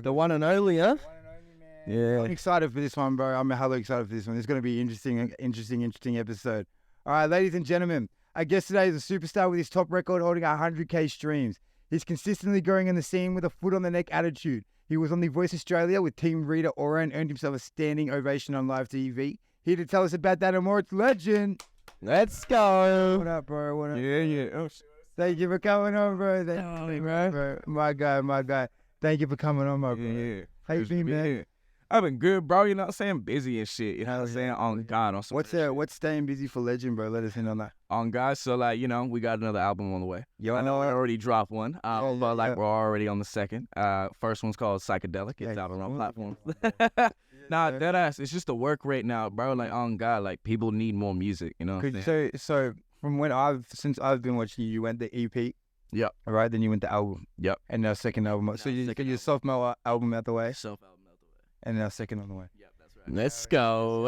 The one and only, huh? Yeah. I'm excited for this one, bro. I'm hella excited for this one. It's going to be interesting episode. All right, ladies and gentlemen, our guest today is a superstar with his top record holding 100K streams. He's consistently growing in the scene with a foot on the neck attitude. He was on The Voice Australia with team Rita Ora and earned himself a standing ovation on live TV. Here to tell us about that and more, it's Legend. Let's go. What up, bro? What up? Yeah. Oh, Thank you for coming on, bro. Thank you, bro. My guy. Thank you for coming on, my bro. yeah. How you been, man? I've been good, bro. You know what I'm saying? Busy and shit. You know what I'm saying? On God. On some What's staying busy for Legend, bro? Let us in on that. on God. So, like, you know, we got another album on the way. Yo, I know I already dropped one, but, like, yeah. we're already on the second. First one's called Psychedelic. It's out on all platforms. Nah, deadass. It's just the work rate now, bro. Like, on God, like, people need more music, you know what I'm saying? So from since I've been watching you went the EP. Yep. All right, then you went the album. Yep. And now second album. So you got your sophomore album out the way. Self-album out the way. And now second on the way. Yep, that's right. Let's go.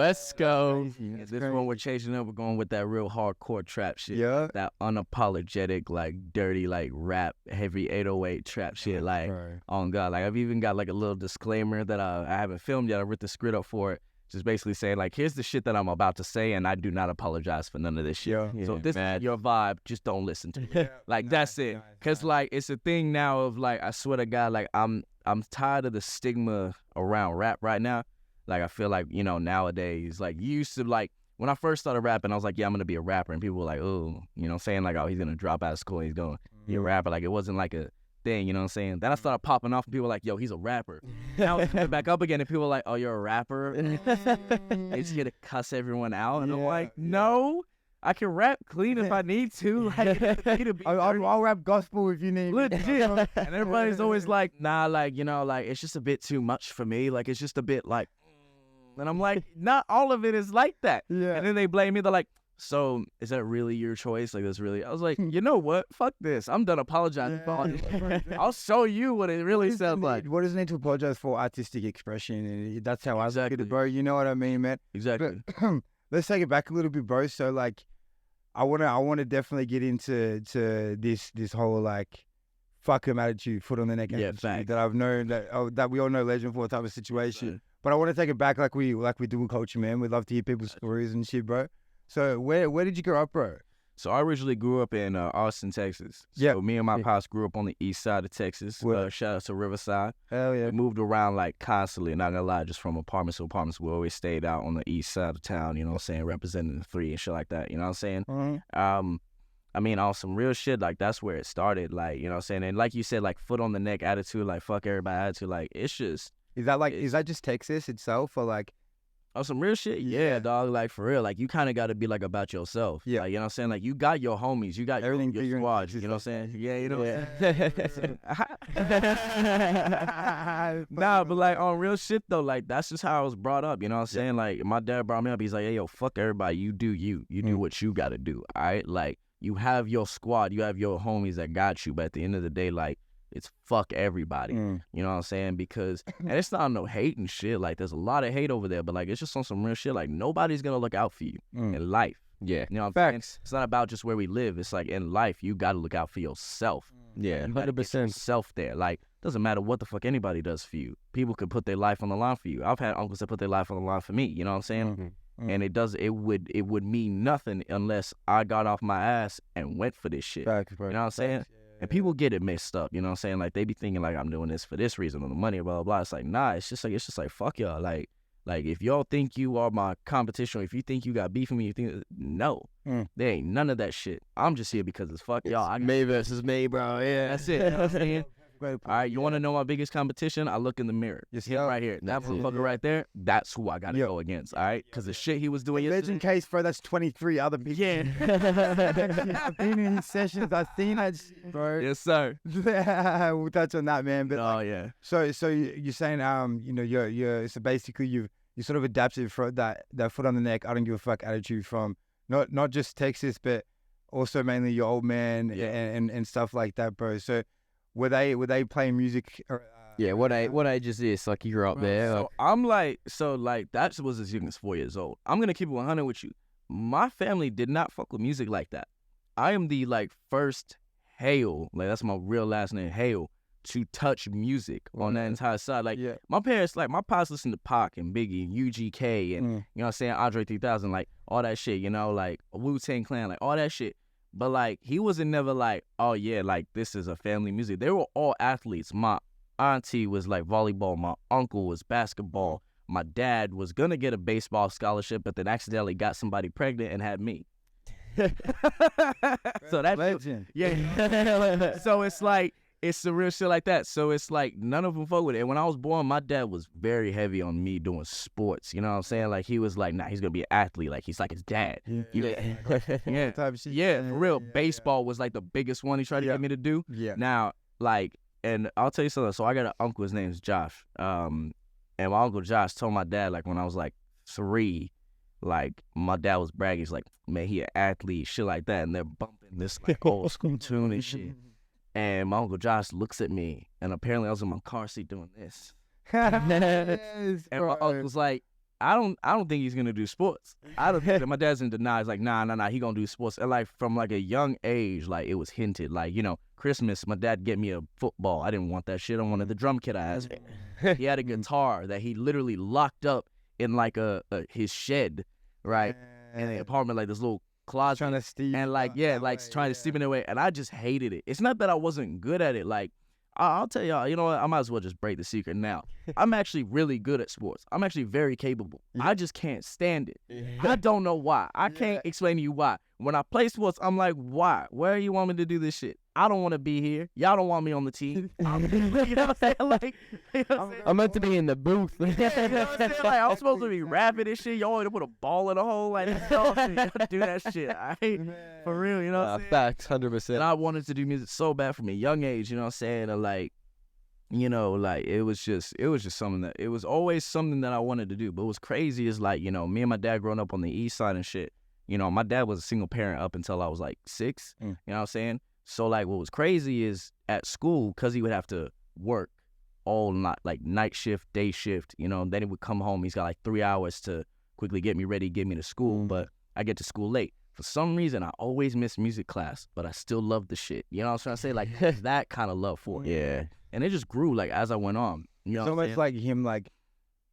This one we're changing up. We're going with that real hardcore trap shit. Yeah. That unapologetic, like, dirty, like, rap, heavy 808 trap shit. Like, Bro. on God. Like, I've even got, like, a little disclaimer that I haven't filmed yet. I wrote the script up for it. Just basically saying, like, here's the shit that I'm about to say, and I do not apologize for none of this shit. Yeah. So if this is your vibe, just don't listen to it. Like, that's it. Because, like, it's a thing now of, like, I swear to God, like, I'm tired of the stigma around rap right now. Like, I feel like, you know, nowadays, like, you used to, like, when I first started rapping, I was like, yeah, I'm going to be a rapper. And people were like, oh, you know, saying, like, oh, he's going to drop out of school. He's going to be a rapper. Like, it wasn't like a thing, you know what I'm saying? Then I started popping off and people were like, yo, he's a rapper. Now it's coming back up again and people are like, oh, you're a rapper? They just get to cuss everyone out. And I'm like, no, I can rap clean if I need to. Like, I'll rap gospel if you need. Legit. And everybody's always like, nah, like, you know, like, it's just a bit too much for me. Like, it's just a bit like, and I'm like, not all of it is like that. Yeah. And then they blame me. They're like, so is that really your choice? Like, that's really, I was like, you know what? Fuck this. I'm done apologizing for it. I'll show you what it really sounds like. What does it need to apologize for? Artistic expression. And that's how I look at it, bro. You know what I mean, man? Exactly. But, let's take it back a little bit, bro. So, like, I wanna definitely get into this whole, like, fuck him attitude, foot on the neck attitude that I've known that we all know Legend for type of situation. Right. But I want to take it back like we do with Culture, man. We'd love to hear people's stories and shit, bro. So where did you grow up, bro? So I originally grew up in Austin, Texas. So me and my pops grew up on the east side of Texas. Shout out to Riverside. Hell yeah. We moved around like constantly, not gonna lie, just from apartments to apartments. We always stayed out on the east side of town, you know what I'm saying, representing the 3 and shit like that, you know what I'm saying? Mm-hmm. I mean, on some real shit, like, that's where it started, like, you know what I'm saying? And like you said, like, foot on the neck attitude, like, fuck everybody attitude, like, it's just... Is that just Texas itself, or like... Oh, some real shit? Yeah, dog. Like, for real. Like, you kind of got to be, like, about yourself. Yeah. Like, you know what I'm saying? Like, you got your homies. You got everything, your squad. You know what I'm saying? Yeah, you know what I'm saying? Nah, but, like, on real shit, though, like, that's just how I was brought up. You know what I'm saying? Like, my dad brought me up. He's like, hey, yo, fuck everybody. You do you. You do what you got to do, all right? Like, you have your squad. You have your homies that got you. But at the end of the day, like, it's fuck everybody. You know what I'm saying? Because, and it's not no hate and shit. Like, there's a lot of hate over there, but, like, it's just on some real shit. Like, nobody's going to look out for you in life. Yeah. You know what I'm saying? It's not about just where we live. It's like, in life, you got to look out for yourself. Yeah, 100%. Yourself there. Like, doesn't matter what the fuck anybody does for you. People could put their life on the line for you. I've had uncles that put their life on the line for me. You know what I'm saying? And it would mean nothing unless I got off my ass and went for this shit. Facts, you know what I'm saying? And people get it messed up, you know what I'm saying? Like, they be thinking, like, I'm doing this for this reason, or the money, blah, blah, blah. It's like, nah, it's just like, fuck y'all. Like, if y'all think you are my competition, or if you think you got beef with me, you think, no. There ain't none of that shit. I'm just here because it's fuck y'all. Me versus me, bro. Yeah. That's it. You know what I'm saying? All right, you want to know my biggest competition? I look in the mirror. Right here. That motherfucker right there, that's who I got to go against, all right? Because the shit he was doing yesterday. Legend case, bro, that's 23 other people. Yeah. I've been in his sessions. I've seen that shit, bro. Yes, sir. We'll touch on that, man. But yeah. So you're saying, you know, you're so basically you sort of adapted for that foot on the neck, I don't give a fuck attitude from not just Texas, but also mainly your old man and stuff like that, bro. So were they playing music? What age is this? Like, you grew up there? So I'm like, that was as young as 4 years old. I'm gonna keep it 100 with you. My family did not fuck with music like that. I am the, like, first Hale, like, that's my real last name, Hale, to touch music on that entire side. Like Yeah. my parents, like my pops listened to Pac and Biggie and UGK and you know what I'm saying, Andre 3000, like all that shit, you know, like Wu-Tang Clan, like all that shit. But like he wasn't never like, oh yeah, like this is a family music. They were all athletes. My auntie was like volleyball, my uncle was basketball, my dad was gonna get a baseball scholarship, but then accidentally got somebody pregnant and had me. So that's legend. yeah. So it's like, it's some real shit like that. So it's like none of them fuck with it. And when I was born, my dad was very heavy on me doing sports. You know what I'm saying? Like he was like, nah, he's gonna be an athlete. Like he's like his dad. Yeah, Type of shit. yeah, for real. Baseball was like the biggest one he tried to get me to do. Yeah. Now, like, and I'll tell you something. So I got an uncle. His name's Josh. And my uncle Josh told my dad, like when I was like 3, like my dad was bragging. He's like, man, he an athlete, shit like that. And they're bumping this like old school tune and shit. And my uncle Josh looks at me, and apparently I was in my car seat doing this. Yes, And my uncle's like, I don't think he's gonna do sports. I don't think that. My dad's in denial. He's like, nah, he gonna do sports. And like from like a young age, like it was hinted. Like, you know, Christmas, my dad get me a football. I didn't want that shit. I wanted the drum kit I asked for. He had a guitar that he literally locked up in like his shed, right? In the apartment, like this little closet. Trying to steal. And like, yeah, like trying to steep in their way. And I just hated it. It's not that I wasn't good at it. Like, I'll tell y'all, you know what? I might as well just break the secret now. I'm actually really good at sports. I'm actually very capable. I just can't stand it. I don't know why. I can't explain to you why. When I play sports, I'm like, why? Where you want me to do this shit? I don't want to be here. Y'all don't want me on the team. You know what I'm saying? Like, you know what I'm saying? I'm meant to be in the booth. You know what I'm saying? Like, I'm supposed to be rapping and shit. Y'all want to put a ball in a hole? Like, y'all do that shit. I hate, for real, you know what I'm saying? Facts, 100%. And I wanted to do music so bad from a young age, you know what I'm saying? And like, you know, like it was just something that, it was always something that I wanted to do. But what's crazy is like, you know, me and my dad growing up on the east side and shit, you know, my dad was a single parent up until I was like 6, you know what I'm saying? So like what was crazy is at school, because he would have to work all night, like night shift, day shift, you know, then he would come home. He's got like 3 hours to quickly get me ready, get me to school. But I get to school late. For some reason, I always miss music class, but I still love the shit. You know what I'm trying to say? Like that kind of love for it. Yeah. And it just grew like as I went on. You know So what I'm much saying? like him, like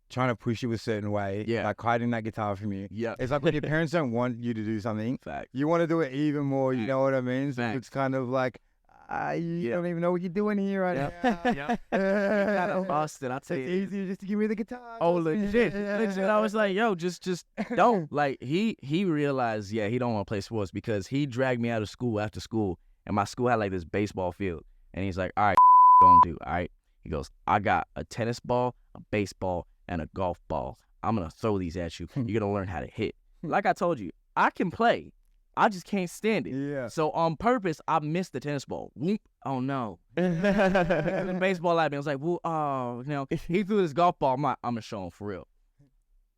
trying to push you a certain way. Yeah. Like hiding that guitar from you. Yeah. It's like when your parents don't want you to do something, Fact. you want to do it even more. You know what I mean? So Facts. it's kind of like, you don't even know what you're doing here right now. Yep. Kind of lost it. I tell It's you. easier just to give me the guitar. Oh, trust me. legit. Legit. I was like, yo, just don't. Like, he realized, yeah, he don't want to play sports because he dragged me out of school after school, and my school had like this baseball field. And he's like, all right, gonna do, all right? He goes, I got a tennis ball, a baseball, and a golf ball. I'm gonna throw these at you. You're gonna learn how to hit. Like I told you, I can play. I just can't stand it. Yeah. So on purpose, I missed the tennis ball. Whoop. Oh no. The baseball at me. I was like, whoa, oh, you know. He threw this golf ball. I'm like, I'm gonna show him for real.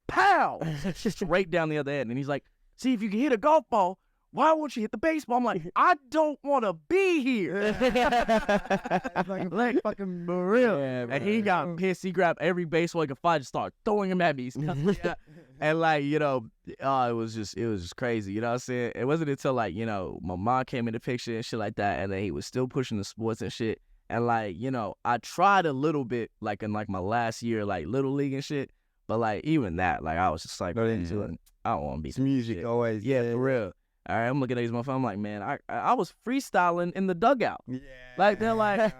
Pow! Straight down the other end. And he's like, see, if you can hit a golf ball, why won't you hit the baseball? I'm like, I don't want to be here. It's like a fucking For real. Yeah, And he got pissed. He grabbed every baseball he could find and started throwing them at me. And like, you know, it was just crazy. You know what I'm saying? It wasn't until like, you know, my mom came in the picture and shit like that. And then he was still pushing the sports and shit. And like, you know, I tried a little bit like in like my last year, like Little League and shit. But like even that, like I was just like, Not into man, I don't want to be it's music always. Yeah, for real. All right, I'm looking at these motherfuckers. I'm like, man, I was freestyling in the dugout. Yeah. Like they're like, Right.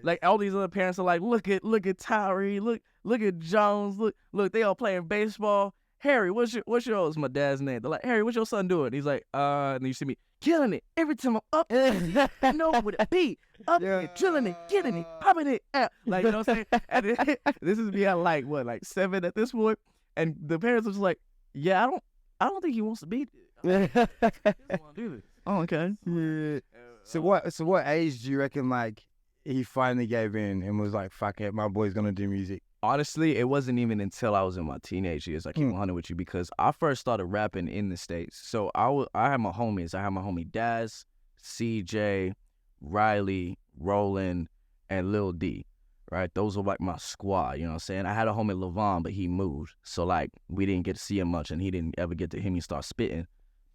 like all these other parents are like, look at Tyree, look at Jones, look, they all playing baseball. Harry, what's yours? My dad's name. They're like, Harry, what's your son doing? He's like, and you see me killing it every time I'm up. I know what it be. Up there, drilling it, getting it, popping it out. Like, you know what I'm saying? And then, this is me at like what, like 7 at this point, and the parents are just like, yeah, I don't think he wants to be. He doesn't want to do this. Oh, okay. Yeah. So what age do you reckon like he finally gave in and was like, fuck it, my boy's gonna do music? Honestly, it wasn't even until I was in my teenage years, I keep 100 with you, because I first started rapping in the States. So I had my homies. I had my homie Daz, CJ, Riley, Roland, and Lil D, right? Those were like my squad, you know what I'm saying? I had a homie Levon, but he moved. So like we didn't get to see him much, and he didn't ever get to hear me start spitting.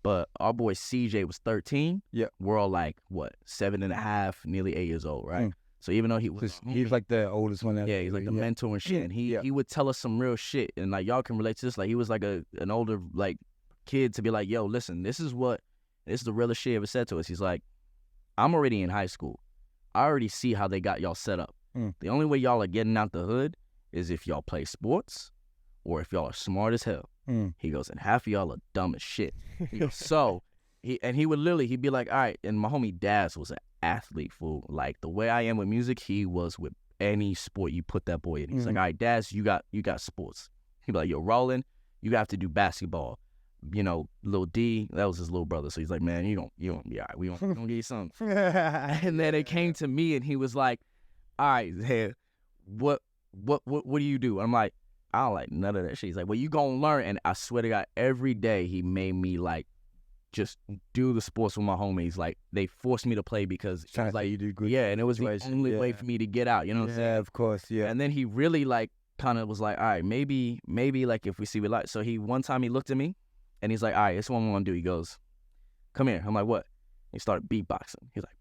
But our boy CJ was 13. Yeah. We're all like, what, 7.5, nearly 8 years old, right? So even though he was, He's like the oldest one. yeah, he's like the mentor and shit. And he would tell us some real shit. And like y'all can relate to this. Like he was like an older like kid to be like, yo, listen, this is the realest shit he ever said to us. He's like, I'm already in high school. I already see how they got y'all set up. The only way y'all are getting out the hood is if y'all play sports or if y'all are smart as hell. He goes, and half of y'all are dumb as shit. He goes, so he would literally, he'd be like, all right, and my homie Daz was an athlete, fool. Like the way I am with music, he was with any sport you put that boy in. He's like, all right, Daz, you got sports. He'd be like, yo, Roland, you have to do basketball. You know, Lil D, that was his little brother. So he's like, man, you don't be all right. We gonna get you something. And then it came to me and he was like, all right, hey, what do you do? I'm like, I don't like none of that shit. He's like, well, you gonna learn. And I swear to God, every day he made me like just do the sports with my homies. Like they forced me to play because it was like, you do good. yeah, and it was the only way for me to get out. You know what I'm saying? Yeah, of course. Yeah. And then he really like kind of was like, all right, maybe like if we see we like. So one time he looked at me and he's like, all right, this is what I'm gonna do. He goes, come here. I'm like, what? He started beatboxing. He's like,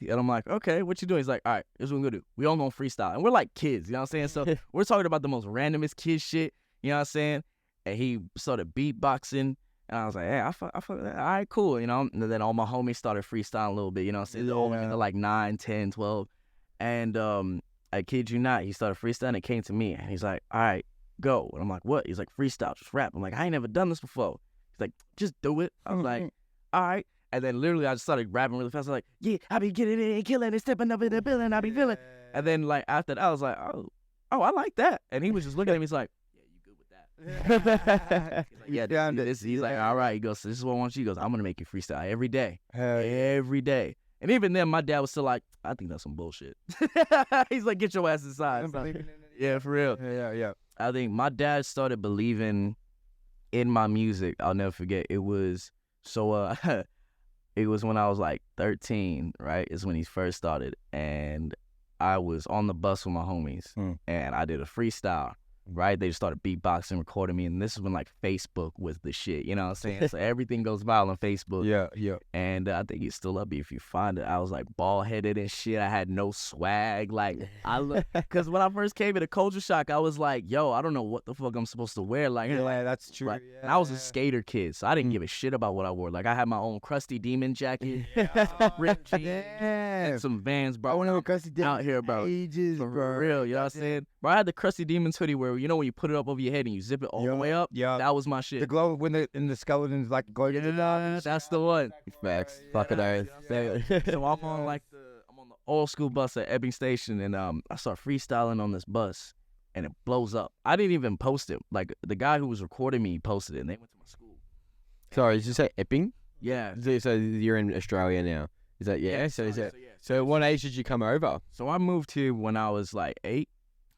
and I'm like, okay, what you doing? He's like, all right, this is what we're gonna do. We all gonna freestyle. And we're like kids, you know what I'm saying? So we're talking about the most randomest kid shit, you know what I'm saying? And he started beatboxing. And I was like, hey, I fuck that. All right, cool, you know? And then all my homies started freestyling a little bit, you know what I'm saying? They're all like 9, 10, 12. And I kid you not, he started freestyling. It came to me. And he's like, all right, go. And I'm like, what? He's like, freestyle, just rap. I'm like, I ain't never done this before. He's like, just do it. I was like, all right. And then literally I just started rapping really fast. I was like, yeah, I be getting it and killing and stepping up in the building. I be feeling. And then like after that, I was like, oh, I like that. And he was just looking at me. He's like, yeah, you good with that? He's like, yeah, he's like, all right. He goes, so this is what I want you. He goes, I'm going to make you freestyle every day. Every day. And even then, my dad was still like, I think that's some bullshit. He's like, get your ass inside. Yeah, for real. Yeah. I think my dad started believing in my music. I'll never forget. It was it was when I was like 13, right? Is when he first started. And I was on the bus with my homies and I did a freestyle, right? They just started beatboxing, recording me. And this is when like Facebook was the shit, you know what I'm saying? So everything goes viral on Facebook. Yeah. And I think it's still up if you find it. I was like bald headed and shit. I had no swag. Like because when I first came into Culture Shock, I was like, yo, I don't know what the fuck I'm supposed to wear. Like, yeah, that's true. Like, and I was a skater kid, so I didn't give a shit about what I wore. Like I had my own Krusty Demon jacket, ripped jeans, and some Vans, bro. I want to know Krusty Demon out here, bro. Ages, For bro. real, you know what I'm saying? Bro, I had the Krusty Demons hoodie where, you know, when you put it up over your head and you zip it all the way up? Yeah. That was my shit. The glow when the skeletons like go. Yeah, that's the one. Facts. Fuck it, So I'm on the old school bus at Ebbing Station, and I start freestyling on this bus, and it blows up. I didn't even post it. Like the guy who was recording me posted it, and they went to my school. Sorry, did you say Epping? Yeah. So you're in Australia now. Is that So what age did you come over? So I moved here when I was like 8.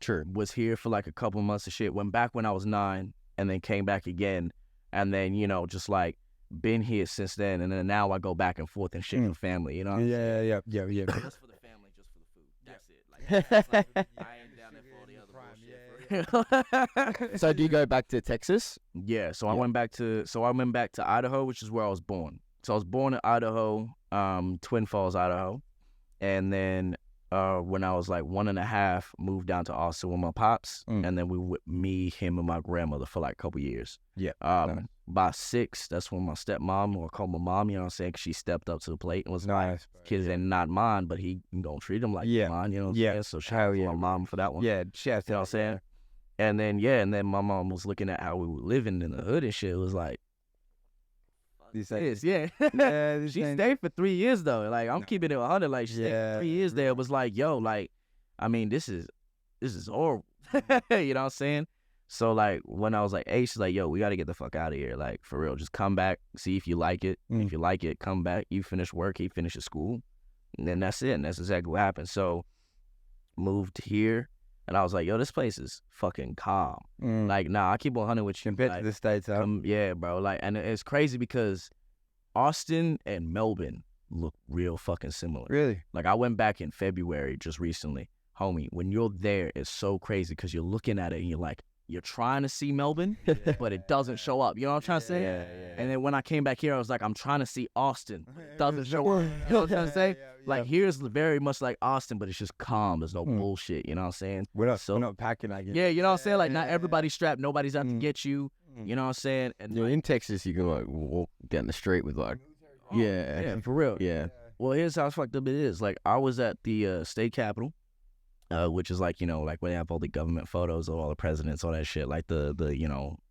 True. Was here for like a couple months of shit. Went back when I was 9, and then came back again, and then just like been here since then. And then now I go back and forth and shit for family. You know? Yeah. Just for the family, just for the food. That's it. Like, I ain't down there for all the other bullshit. So do you go back to Texas? Yeah. So I went back to Idaho, which is where I was born. So I was born in Idaho, Twin Falls, Idaho, and then when I was like 1.5, moved down to Austin with my pops, and then we with me, him, and my grandmother for like a couple years. Yeah. By 6, that's when my stepmom, or call my mom, you know what I'm saying? 'Cause she stepped up to the plate and was like, kids and not mine, but he gonna treat them like mine, you know what I'm saying? So shout out to my mom for that one. Yeah, shout out. You know what I'm saying? And then my mom was looking at how we were living in the hood and shit. It was like, she stayed for 3 years though. Like I'm keeping it 100. Like she stayed for 3 years there. It was like, yo, like, I mean, this is horrible. You know what I'm saying? So like when I was like 8, she's like, yo, we got to get the fuck out of here. Like for real, just come back, see if you like it. If you like it, come back. You finish work, he finishes school, and then that's it. And that's exactly what happened. So moved here. And I was like, yo, this place is fucking calm. Like, nah, I keep 100 with you. Compared like, to the States, huh? Yeah, bro. Like, and it's crazy because Austin and Melbourne look real fucking similar. Really? Like, I went back in February just recently. Homie, when you're there, it's so crazy because you're looking at it and you're like, you're trying to see Melbourne, but it doesn't show up. You know what I'm trying to say? Yeah. And then when I came back here, I was like, I'm trying to see Austin. It doesn't show up. You know what I'm trying to say? Like here's very much like Austin, but it's just calm. There's no bullshit. You know what I'm saying? We're not packing, I guess. Yeah, you know what I'm saying? Like not everybody's strapped. Nobody's out to get you. You know what I'm saying? And in Texas, you can like walk down the street with like, yeah, for real. Yeah. Well, here's how fucked up it is. Like I was at the state capitol, which is like like where they have all the government photos of all the presidents, all that shit. Like the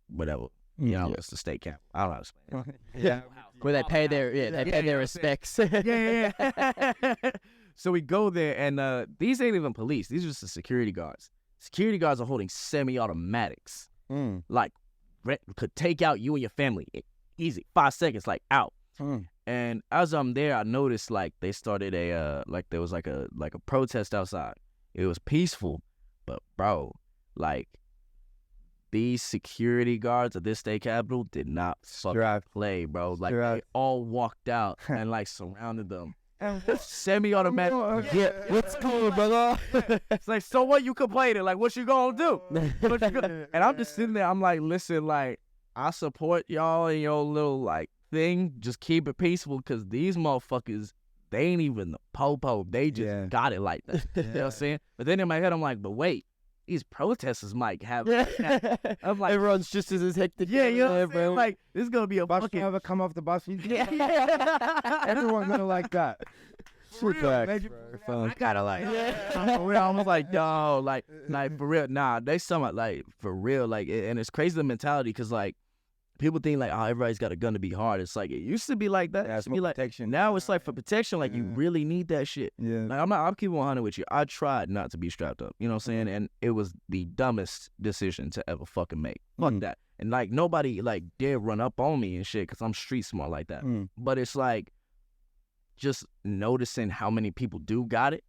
whatever. It's the state capitol. I don't know how to explain it. Yeah. Where they pay their their respects. Yeah. So we go there, and these ain't even police. These are just the security guards. Security guards are holding semi-automatics. Like could take out you and your family easy. 5 seconds, like out. And as I'm there, I noticed like they started there was like a protest outside. It was peaceful, but bro, like these security guards at this state capitol did not fucking play, bro. Like they all walked out and like surrounded them. Semi-automatic. Yeah, what's going, brother? It's like, so what you complaining? Like, what you gonna do? And I'm just sitting there. I'm like, listen, like, I support y'all in your little like thing. Just keep it peaceful, cause these motherfuckers, they ain't even the po-po. They just got it like that. You know what I'm saying? But then in my head, I'm like, but wait, these protesters might have. I'm like, everyone's just as hectic. Yeah, you know what I'm saying? Like, this is gonna be a bus fucking. driver come off the bus. Everyone's gonna like that. I gotta like. I was like, yo, like for real. Nah, they somewhat like for real. Like, and it's crazy the mentality, cause like people think like, oh, everybody's got a gun to be hard. It's like it used to be like that. Yeah, it's be like protection. Now it's like for protection. Like you really need that shit. Yeah. Like I'm keeping 100 with you. I tried not to be strapped up. You know what I'm saying? And it was the dumbest decision to ever fucking make. Fuck that. And like nobody like dare run up on me and shit, cause I'm street smart like that. But it's like just noticing how many people do got it,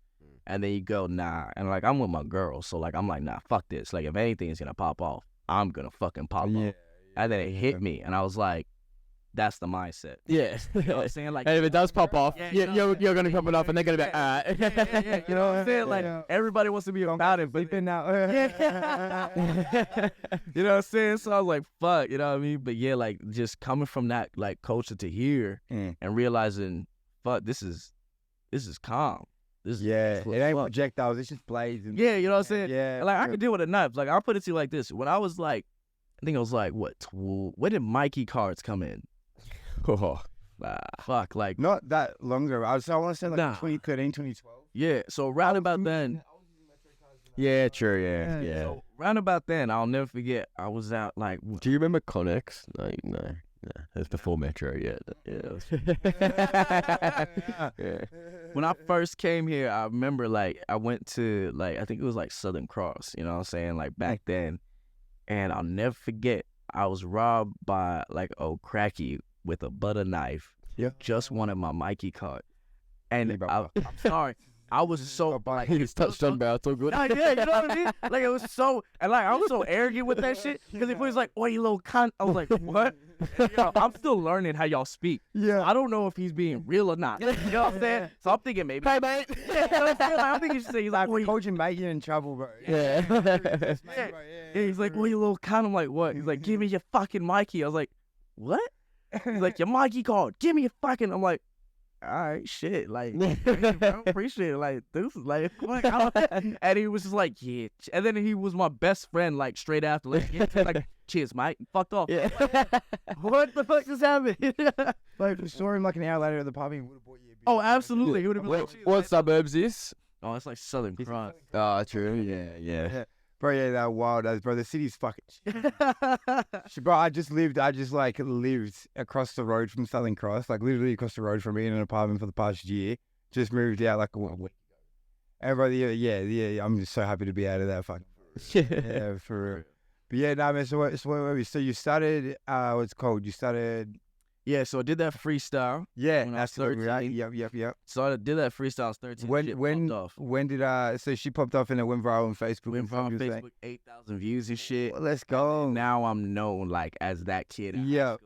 and then you go, nah. And like I'm with my girl, so like I'm like, nah, fuck this. Like if anything is gonna pop off, I'm gonna fucking pop off. And then it hit me, and I was like, that's the mindset. Yeah. You know what I'm saying? Like, and if it does pop off, you're gonna come it off, and they're gonna be like, you know what I'm saying? Like everybody wants to be about it, but then now. You know what I'm saying? So I was like, fuck, you know what I mean? But yeah, like just coming from that like culture to here and realizing, fuck, this is calm. This it ain't projectiles, it's just blades. And, you know what I'm saying? Yeah. Like I could deal with a knife. Like I'll put it to you like this. When I was like, I think I was like, what, when did Mikey cards come in? Fuck, like. Not that long ago. I want to say like 2013, 2012. Yeah, so round about then. Yeah, true, yeah. So round about then, I'll never forget, I was out like. Do you remember Connex? No. It's before Metro, yeah. When I first came here, I remember like I went to like, I think it was like Southern Cross, you know what I'm saying? Like back then. And I'll never forget, I was robbed by like old cracky with a butter knife. Yeah. Just wanted my Mikey card. And I'm sorry. I was so like he's touched on about so good. Yeah, you know what I mean? Like it was so, and like I was so arrogant with that shit because he was like, "Oh, you little cunt." I was like, "What?" Yo, I'm still learning how y'all speak. Yeah, I don't know if he's being real or not. You know what I'm saying? So I'm thinking maybe. Hey, mate. I'm thinking he's like, "Oh, coaching mate, you're in trouble, bro." Yeah. He's like, "Oh, you little cunt." I'm like, "What?" He's like, "Give me your fucking Mikey." I was like, "What?" He's like, "Your Mikey card. Give me your fucking." I'm like, all right, shit, like, I appreciate it, like, this is like, and he was just like, yeah, and then he was my best friend, like, straight after, like, cheers, mate, fucked off. Yeah. What the fuck just happened? Like, we saw him like an hour later at the pub, he would have bought you a beer. Oh, absolutely, he would have been like, what suburbs is? Oh, it's like Southern Cross. Oh, true, yeah. Bro, yeah, that wild ass, bro. The city's fucking shit. Bro, I just lived across the road from Southern Cross, like literally across the road from me in an apartment for the past year. Just moved out like a week ago. And bro, yeah, I'm just so happy to be out of that fucking. Yeah, for real. But yeah, nah, man. So you started, what's it called? You started. Yeah, so I did that freestyle. Yeah, when absolutely. Right. Yep. So I did that freestyle. I was 13. When did so she popped off and it went viral on Facebook? Went viral on Facebook, 8,000 views and shit. Well, let's go. Now I'm known like as that kid. Yeah,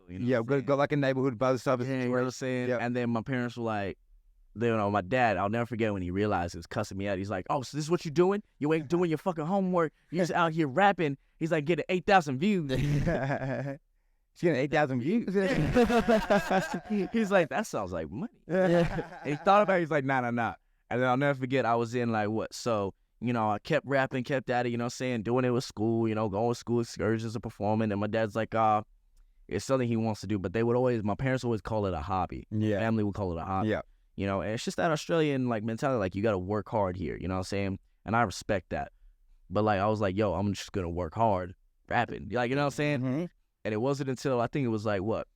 got like a neighborhood buzz stuff. Yeah, you know what I'm saying? Yep. And then my parents were like, my dad, I'll never forget when he realized he was cussing me out. He's like, oh, so this is what you doing? You ain't doing your fucking homework. You're just out here rapping. He's like, getting 8,000 views. She's getting 8,000 views. He's like, that sounds like money. And he thought about it. He's like, nah. And then I'll never forget, I was in like what? So, you know, I kept rapping, kept at it, you know what I'm saying? Doing it with school, you know, going to school excursions and performing. And my dad's like, it's something he wants to do. But my parents always call it a hobby. Yeah. Family would call it a hobby. Yeah. You know, and it's just that Australian like mentality, like you got to work hard here, you know what I'm saying? And I respect that. But like, I was like, yo, I'm just going to work hard rapping. Like, you know what I'm saying? Mm-hmm. And it wasn't until I think it was like what?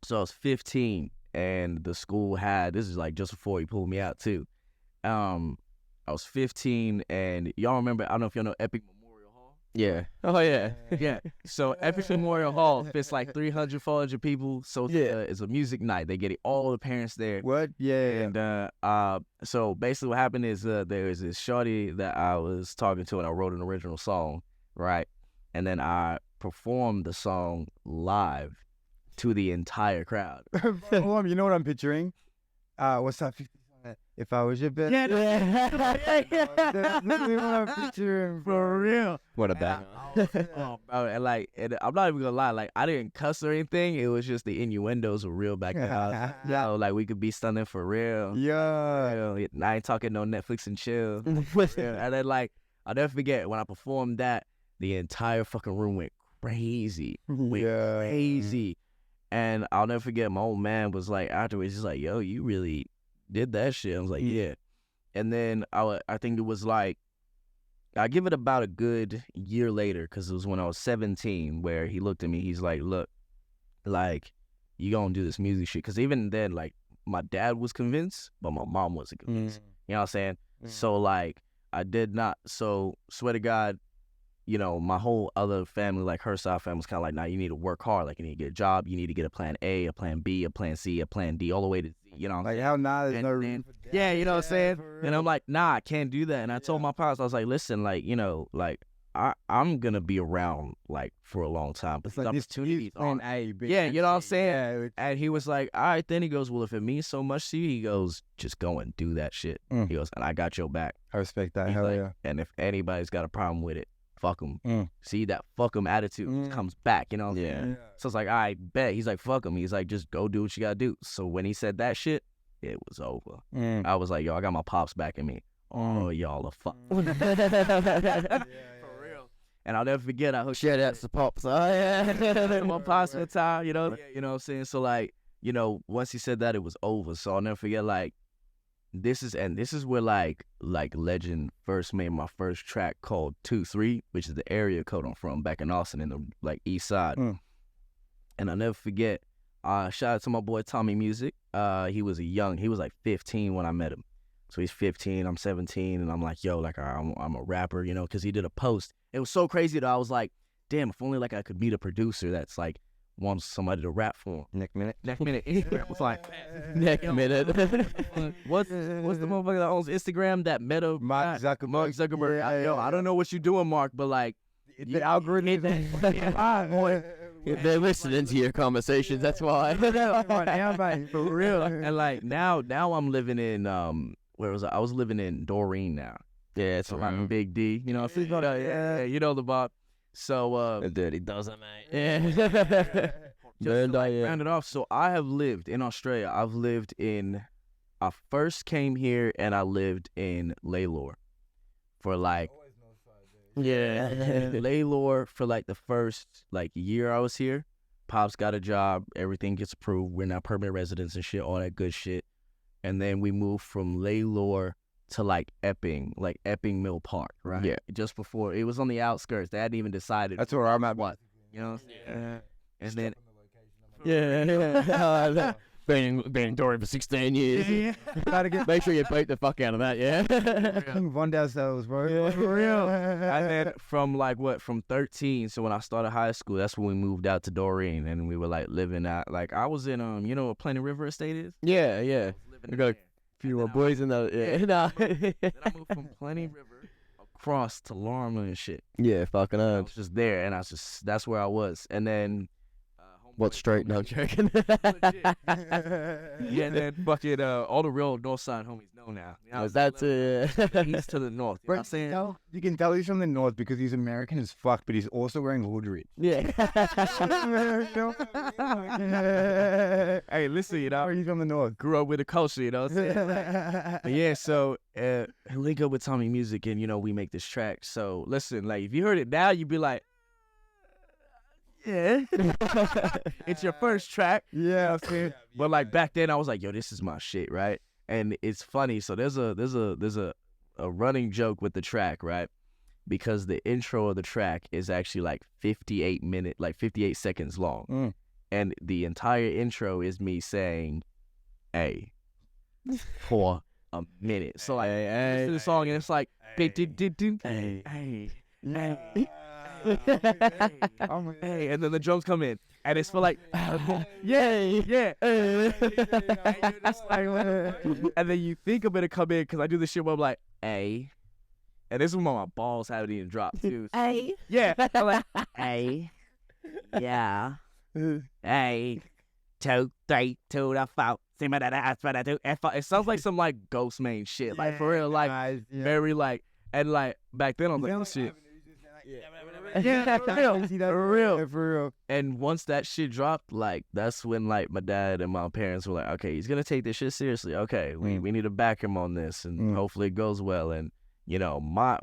So I was 15 and the school had, this is like just before he pulled me out too. I was 15 and y'all remember, I don't know if y'all know Epic Memorial Hall. Yeah. Oh yeah. Yeah. So Epic Memorial Hall fits like 300, 400 people. So it's a music night. They get all the parents there. What? Yeah. And so basically what happened is there was this shorty that I was talking to and I wrote an original song, right? And then I performed the song live to the entire crowd. Hold on, you know what I'm picturing? What's that? If I was your best. Yeah. That's literally what I'm picturing, For real. What a banger. Oh, bro, and I'm not even gonna lie, like I didn't cuss or anything. It was just the innuendos were real back then. So like we could be stunning for real. Yeah. Real. I ain't talking no Netflix and chill. Yeah. And then like I'll never forget when I performed that, the entire fucking room went crazy. Crazy. And I'll never forget my old man was like afterwards, he's like, yo, you really did that shit. I was like, yeah. And then I think it was like, I give it about a good year later, because it was when I was 17, where he looked at me, he's like, look, like, you gonna do this music shit. Because even then, like, my dad was convinced, but my mom wasn't convinced. You know what I'm saying? So, like, I did not. So, swear to God, you know, my whole other family, like her side family, was kind of like, nah, you need to work hard. Like, you need to get a job. You need to get a plan A, a plan B, a plan C, a plan D, all the way to Z, you know. Like, how nah, there's no room for that. Yeah, you know what I'm saying? And I'm like, nah, I can't do that. And I told my pops, I was like, listen, like, you know, like, I'm going to be around, like, for a long time. But it's like opportunities plan A, B, yeah, you know what I'm saying? Yeah, and he was like, all right, then he goes, well, if it means so much to you, he goes, just go and do that shit. He goes, and I got your back. I respect that. He's Hell like, yeah. and if anybody's got a problem with it, fuck them. See, that fuck them attitude comes back, you know? Yeah. So it's like, I bet. He's like, fuck him. He's like, just go do what you got to do. So when he said that shit, it was over. I was like, yo, I got my pops backing me. Oh, y'all are fuck. For real. And I'll never forget, I hooked Shout out to Pops. Oh, yeah. my pops at the time, you know? You know what I'm saying? So, like, you know, once he said that, it was over. So I'll never forget, like, this is where like Legend first made my first track called 2-3, which is the area code I'm from back in Austin in the like east side. And I'll never forget, shout out to my boy Tommy Music. He was like 15 when I met him. So he's 15, I'm 17, and I'm like, yo, like I'm a rapper, you know, because he did a post. It was so crazy that I was like, damn, if only like I could meet a producer that's like wants somebody to rap for him. Next minute. It was like, Next minute. what's the motherfucker that owns Instagram? That Meta? Mark Zuckerberg. Mark Zuckerberg. I don't know what you're doing, Mark, but like, the algorithm. They're listening to your conversations. That's why. For real. And like now I'm living in where was I? I was living in Doreen now. Yeah, it's around Big D. You know, yeah, you know the Bob. So a dirty dozen, mate. Yeah. Just to, like, round it off. So I have lived in Australia. I first came here and I lived in Lalor for like Lalor for like the first like year I was here. Pops got a job, everything gets approved. We're now permanent residents and shit, all that good shit. And then we moved from Lalor to like Epping Mill Park, right? Yeah. Just before, it was on the outskirts. They hadn't even decided. That's where I'm at. What? You know? Yeah. And then. Yeah. Been in Dory for 16 years. Yeah. Gotta get Make sure you beat the fuck out of that, yeah? Von down cells, bro. Yeah, for real. And then from 13, so when I started high school, that's when we moved out to Doreen, and we were like living out, like I was in, you know what Plenty River Estate is? Yeah. We got a few more boys in there. Yeah. Nah. Then I moved from Plenty River across to Larimer and shit. Yeah, fucking I was just there, and that's where I was. And then What street? No, I'm joking. Yeah, and then fucking all the real north side homies know now. You know, Was that east to the north. You know what I'm saying? You can tell he's from the north because he's American as fuck, but he's also wearing hoodie. Yeah. Hey, listen, you know, He's from the north. grew up with the culture, you know what I'm saying? But yeah, so link up with Tommy Music, and you know we make this track. So listen, like if you heard it now, you'd be like, yeah, it's your first track. Yeah, But like back then, I was like, yo, this is my shit, right? And it's funny. So there's a running joke with the track, right? Because the intro of the track is actually like 58 seconds long, and the entire intro is me saying, "Hey," for a minute. So like, listen to the song, and it's like, hey, hey, and then the drums come in, and it's for like, yeah, and then you think I'm gonna come in because I do this shit where I'm like, hey, and this is when my balls haven't even dropped too. Hey. Yeah, I'm like, Hey. Yeah. Hey. 2, 3, 2 to 4. it sounds like some like Ghost Main shit, like for real, like very like, and like back then I was like, oh shit. Yeah, for real. And once that shit dropped, like that's when like my dad and my parents were like, okay, he's gonna take this shit seriously. Okay, we need to back him on this, and hopefully it goes well. And you know, my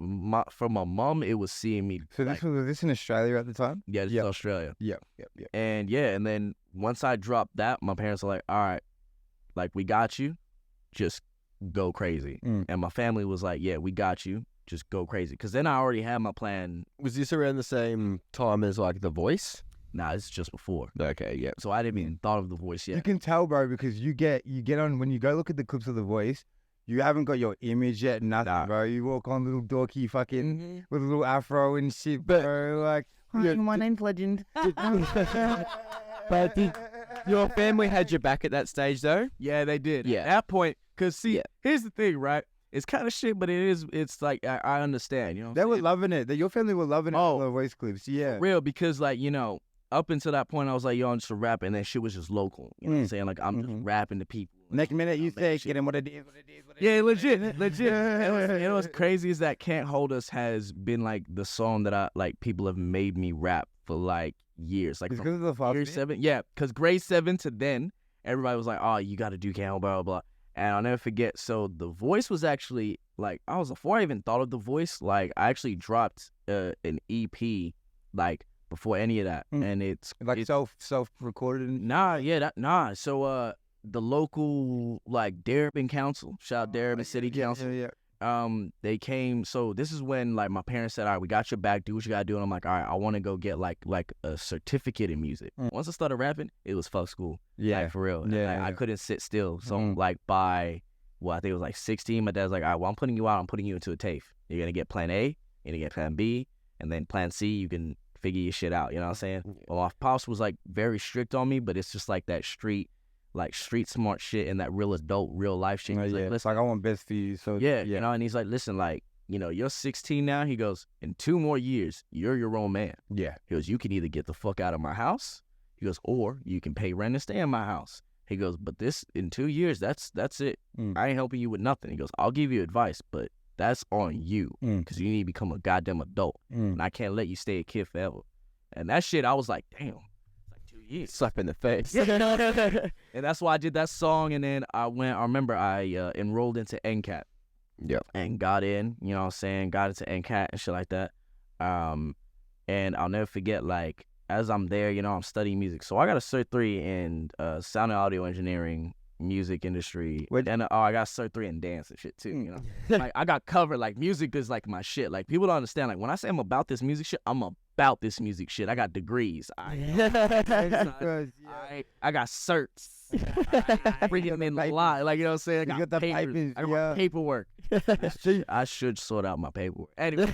for my mom, it was seeing me. So like, was this in Australia at the time? yeah, this is Australia. Yeah. And yeah, and then once I dropped that, my parents were like, all right, like we got you, just go crazy. And my family was like, yeah, we got you. Just go crazy. Because then I already had my plan. Was this around the same time as like The Voice? Nah, it's just before. Okay, yeah. So I didn't even thought of The Voice yet. You can tell, bro, because you get on when you go look at the clips of The Voice. You haven't got your image yet, nothing, bro. You walk on little dorky fucking with a little afro and shit, bro. Like, Hi, my name's Legend. But your family had your back at that stage, though? Yeah, they did. Yeah. At that point, because see, here's the thing, right? It's kind of shit, but it's like, I understand, you know? They were loving it. Your family were loving it on the voice clips, yeah. Real, because like, you know, up until that point, I was like, yo, I'm just a rapper, and that shit was just local. You know what I'm saying? Like, I'm just rapping to people. Next minute, you say, get him what it is. Yeah, legit. And you know what's crazy is that Can't Hold Us has been like the song that people have made me rap for like years. Like because of the fast year 7. Yeah, because grade 7 to then, everybody was like, oh, you got to do Can't Hold, blah, blah, blah. And I'll never forget. So The Voice was actually like, before I even thought of The Voice, like I actually dropped an EP like before any of that. And it's like self-recorded. Nah. So the local like Darabin Council, shout out Darabin City Council. Yeah. They came. So this is when like my parents said, all right, we got your back, do what you gotta do. And I'm like, all right, I want to go get like a certificate in music. Once I started rapping, it was fuck school. Yeah, like, for real. Yeah, I couldn't sit still. So like by I think it was like 16, my dad's like, all right, well, I'm putting you out. I'm putting you into a TAFE. You're gonna get plan A, you're gonna get plan B, and then plan C. You can figure your shit out. You know what I'm saying? Well, my pops was like very strict on me, but it's just like that street smart shit and that real adult, real life shit. He's like, it's like, I want best for you. So yeah, you know, and he's like, listen, like, you know, you're 16 now. He goes, in 2 more years, you're your own man. Yeah. He goes, you can either get the fuck out of my house. He goes, or you can pay rent and stay in my house. He goes, but this, in 2 years, that's it. I ain't helping you with nothing. He goes, I'll give you advice, but that's on you because you need to become a goddamn adult. And I can't let you stay a kid forever. And that shit, I was like, damn. Slap in the face. And that's why I did that song. And then I remember I enrolled into NCAT. Yep. And got in, you know what I'm saying, got into NCAT and shit like that. And I'll never forget, like, as I'm there, you know, I'm studying music. So I got a Cert 3 in sound and audio engineering, music industry. And I got Cert 3 in dance and shit too, you know. Like, I got covered. Like, music is like my shit. Like, people don't understand. Like, when I say I'm about this music shit, I'm about this music shit. I got degrees. I got certs. I bring them in a lot. Like, you know what I'm saying? I got the papers. I got paperwork. I should sort out my paperwork. Anyway.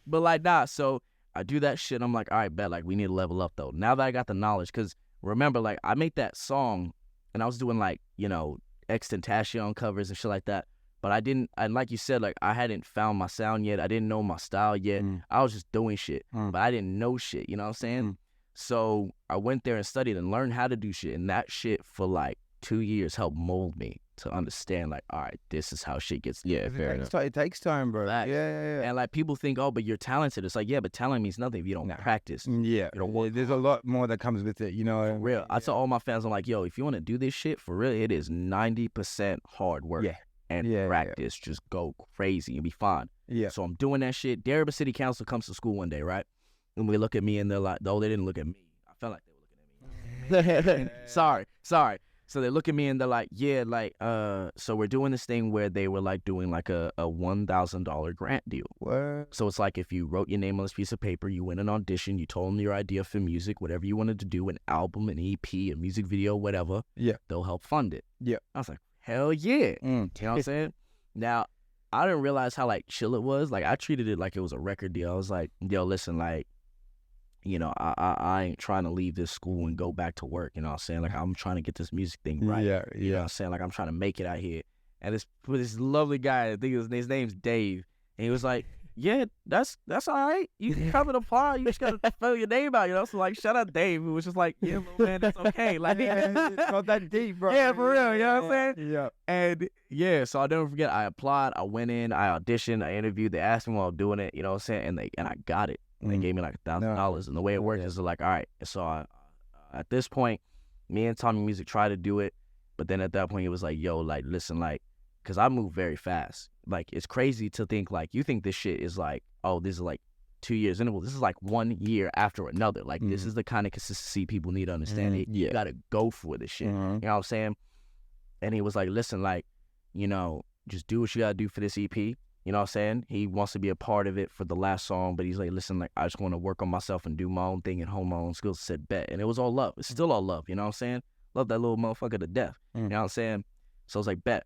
But like, nah, so I do that shit. I'm like, all right, bet. Like, we need to level up though. Now that I got the knowledge, because remember, like, I made that song and I was doing like, you know, Extentacion covers and shit like that. But I didn't, and like you said, like, I hadn't found my sound yet. I didn't know my style yet. I was just doing shit, but I didn't know shit, you know what I'm saying? So I went there and studied and learned how to do shit. And that shit for like 2 years helped mold me to understand, like, all right, this is how shit gets. Yeah, fair enough. It takes time, bro. Facts. Yeah. And like people think, oh, but you're talented. It's like, yeah, but talent means nothing if you don't practice. Yeah. You don't work There's a lot more that comes with it, you know. For real. I tell all my fans, I'm like, yo, if you want to do this shit, for real, it is 90% hard work. Yeah. And practice. Just go crazy and be fine. Yeah. So I'm doing that shit. Darien City Council comes to school one day, right? And we look at me and they're like, no, they didn't look at me. I felt like they were looking at me. Sorry. So they look at me and they're like, yeah, like, so we're doing this thing where they were like doing like a $1,000 grant deal. What? So it's like if you wrote your name on this piece of paper, you went an audition, you told them your idea for music, whatever you wanted to do, an album, an EP, a music video, whatever. Yeah. They'll help fund it. Yeah. I was like, hell yeah. You know what I'm saying? Now, I didn't realize how like chill it was. Like I treated it like it was a record deal. I was like, yo, listen, like, you know, I ain't trying to leave this school and go back to work. You know what I'm saying? Like, I'm trying to get this music thing right. Yeah. You know what I'm saying? Like, I'm trying to make it out here. And this lovely guy, I think his name's Dave. And he was like, yeah, that's all right. You can come and apply. You just got to fill your name out, you know? So, like, shout out Dave, who was just like, yeah, little man, it's okay. Like, it's not that deep, bro. Yeah, for real, you know what I'm saying? Yeah. And, yeah, so I'll never forget, I applied, I went in, I auditioned, I interviewed. They asked me while I'm doing it, you know what I'm saying? And I got it. And they gave me like $1,000. And the way it worked is like, all right. So at this point, me and Tommy Music tried to do it. But then at that point, he was like, yo, like, listen, like, because I move very fast. Like, it's crazy to think, like, you think this shit is like, oh, this is like 2 years interval. This is like 1 year after another. Like, this is the kind of consistency people need to understand. You got to go for this shit. You know what I'm saying? And he was like, listen, like, you know, just do what you got to do for this EP. You know what I'm saying? He wants to be a part of it for the last song, but he's like, listen, like, I just want to work on myself and do my own thing and hone my own skills. Said, bet. And it was all love. It's still all love. You know what I'm saying? Love that little motherfucker to death. You know what I'm saying? So I was like, bet.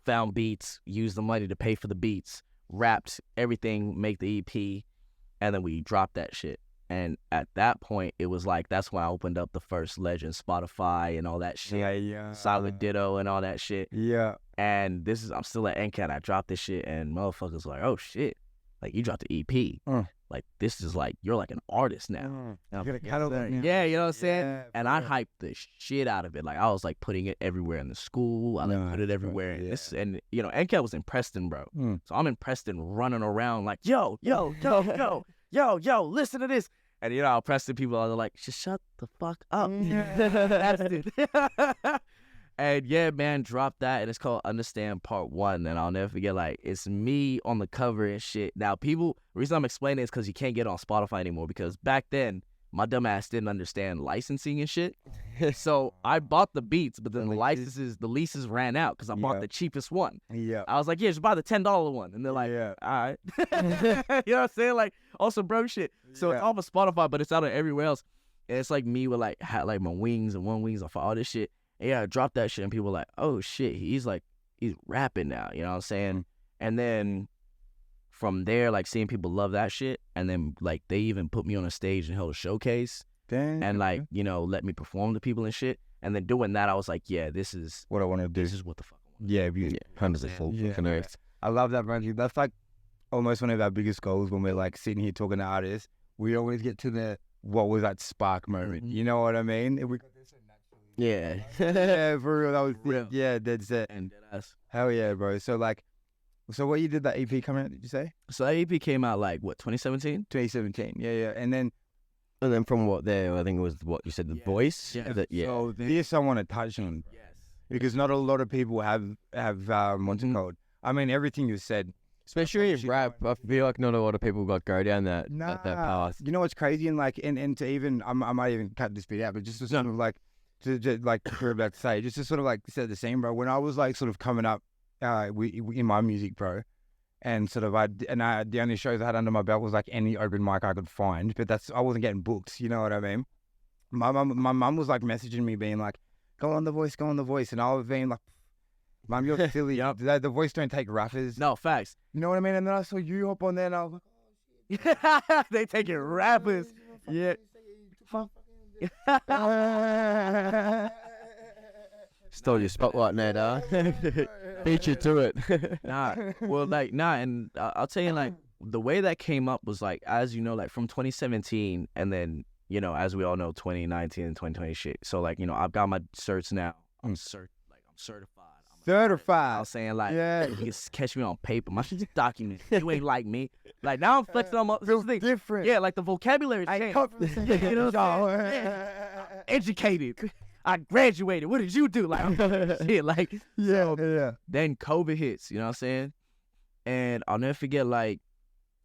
Found beats, used the money to pay for the beats, rapped everything, make the EP, and then we dropped that shit. And at that point, it was like, that's when I opened up the first Legend, Spotify and all that shit. Yeah. Solid Ditto and all that shit. Yeah. And I'm still at NCAT. I dropped this shit, and motherfuckers like, oh shit, like you dropped the EP. Like this is like you're like an artist now. You got a catalog now. Yeah, you know what I'm saying. Yeah, and I hyped the shit out of it. Like I was like putting it everywhere in the school. I like put it everywhere. Yeah. And you know, NCAT was in Preston, bro. So I'm in Preston running around like, yo, listen to this. And you know, Preston people are like, just shut the fuck up. That's it. And yeah, man, dropped that, and it's called Understand Part 1, and I'll never forget, like, it's me on the cover and shit. Now, the reason I'm explaining it is because you can't get it on Spotify anymore, because back then, my dumb ass didn't understand licensing and shit. So I bought the beats, but then the leases ran out, because I bought the cheapest one. Yeah. I was like, yeah, just buy the $10 one. And they're like, all right. You know what I'm saying? Like, also bro shit. So it's off of Spotify, but it's out of everywhere else. And it's like me with, like, my wings and one wings off all this shit. Yeah, I dropped that shit, and people were like, oh, shit, he's rapping now, you know what I'm saying? And then from there, like, seeing people love that shit, and then, like, they even put me on a stage and held a showcase, and, like, you know, let me perform to people and shit, and then doing that, I was like, yeah, this is what I want to do. This is what the fuck I want. Yeah, beautiful. 100%. I love that, man. That's, like, almost one of our biggest goals when we're, like, sitting here talking to artists. We always get to the, what was that spark moment? You know what I mean? If we got this Yeah. yeah, for real. That was real. Yeah, dead set. And deadass. Hell yeah, bro. So what you did that EP coming out, did you say? So that EP came out like what, 2017? 2017. Yeah. And then from what there, I think it was what you said, the voice. Yeah. So this I want to touch on. Yes. Because not a lot of people have what's it called? I mean, everything you said. Especially in rap, I feel like not a lot of people go down that path. You know what's crazy, and like, and to even, I might even cut this bit out, but just to sort of like, to like we're about to say, just to sort of like set the scene, bro. When I was like sort of coming up, in my music, bro, and sort of the only shows I had under my belt was like any open mic I could find, but I wasn't getting booked. You know what I mean? My mum was like messaging me, being like, go on The Voice, and I was being like, Mum, you're silly. The Voice don't take rappers. No, facts. You know what I mean? And then I saw you hop on there, and I was like, they taking rappers. Yeah. Stole your spotlight, Ned, huh? Beat you to it. And I'll tell you, like, the way that came up was like, as you know, like from 2017, and then, you know, as we all know, 2019 and 2020 shit. So like, you know, I've got my certs now. I'm certified. Certified. I was saying like, Yeah. you can catch me on paper. My shit's documented. You ain't like me. Like now I'm flexing on my Feels different. Yeah, like the vocabulary I changed. come from the same You know what I'm job. saying? Educated. I graduated. What did you do? Like shit. Like Yeah. then COVID hits. You know what I'm saying? And I'll never forget. Like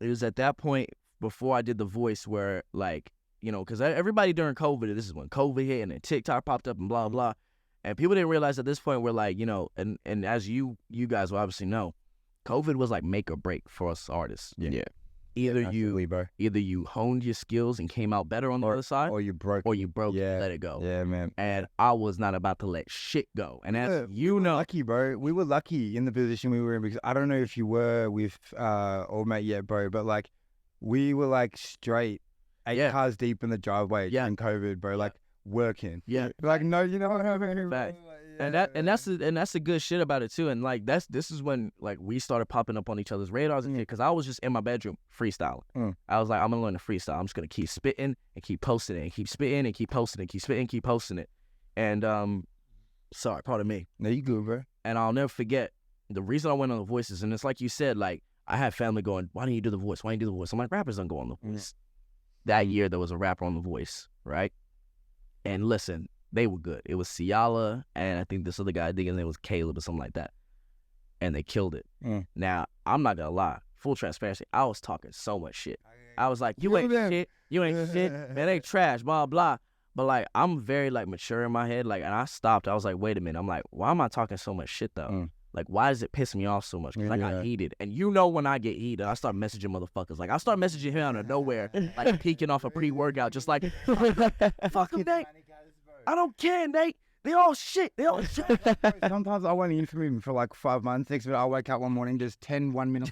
it was at that point before I did the voice where like, you know, because everybody during COVID, this is when COVID hit and then TikTok popped up and blah blah. And people didn't realize at this point we're like, you know, and as you guys will obviously know, COVID was like make or break for us artists. Yeah. Either Absolutely, bro. you honed your skills and came out better on the other side, Or you broke. or you broke Yeah. and let it go. Yeah, man. And I was not about to let shit go. And as you know, Lucky, bro. We were lucky in the position we were in because I don't know if you were with Old Mate yet, bro, but like we were like straight 8 cars deep in the driveway in COVID, bro. Like working. Yeah. Like no, you know what I mean? Fact. Like, and that's the good shit about it too. And like this is when like we started popping up on each other's radars and shit, because I was just in my bedroom freestyling. I was like, I'm gonna learn to freestyle. I'm just gonna keep spitting and keep posting it and keep spitting and keep posting it, keep spitting and keep posting it. And sorry, pardon me. No, you good, bro. And I'll never forget the reason I went on the voices. And it's like you said, like I had family going, why don't you do the voice? Why don't you do the voice? I'm like, rappers don't go on the voice. That year there was a rapper on the voice, right? And listen, they were good. It was Ciala, and I think this other guy, I think his name was Caleb or something like that. And they killed it. Now, I'm not gonna lie. Full transparency, I was talking so much shit. I was like, you ain't shit. You ain't shit. Man, they trash, blah, blah. But like, I'm very like mature in my head. Like, and I stopped. I was like, wait a minute. I'm like, why am I talking so much shit though? Like, why does it piss me off so much? Because I got heated. And you know when I get heated, I start messaging motherfuckers. Like, I start messaging him out of nowhere, like peeking off a pre-workout, just like, fuck him, Nate. I don't care, Nate. They all shit. They all shit. Sometimes I won't hear from him for like 5 months. Next minute, I'll wake up one morning, just 10 1-minute.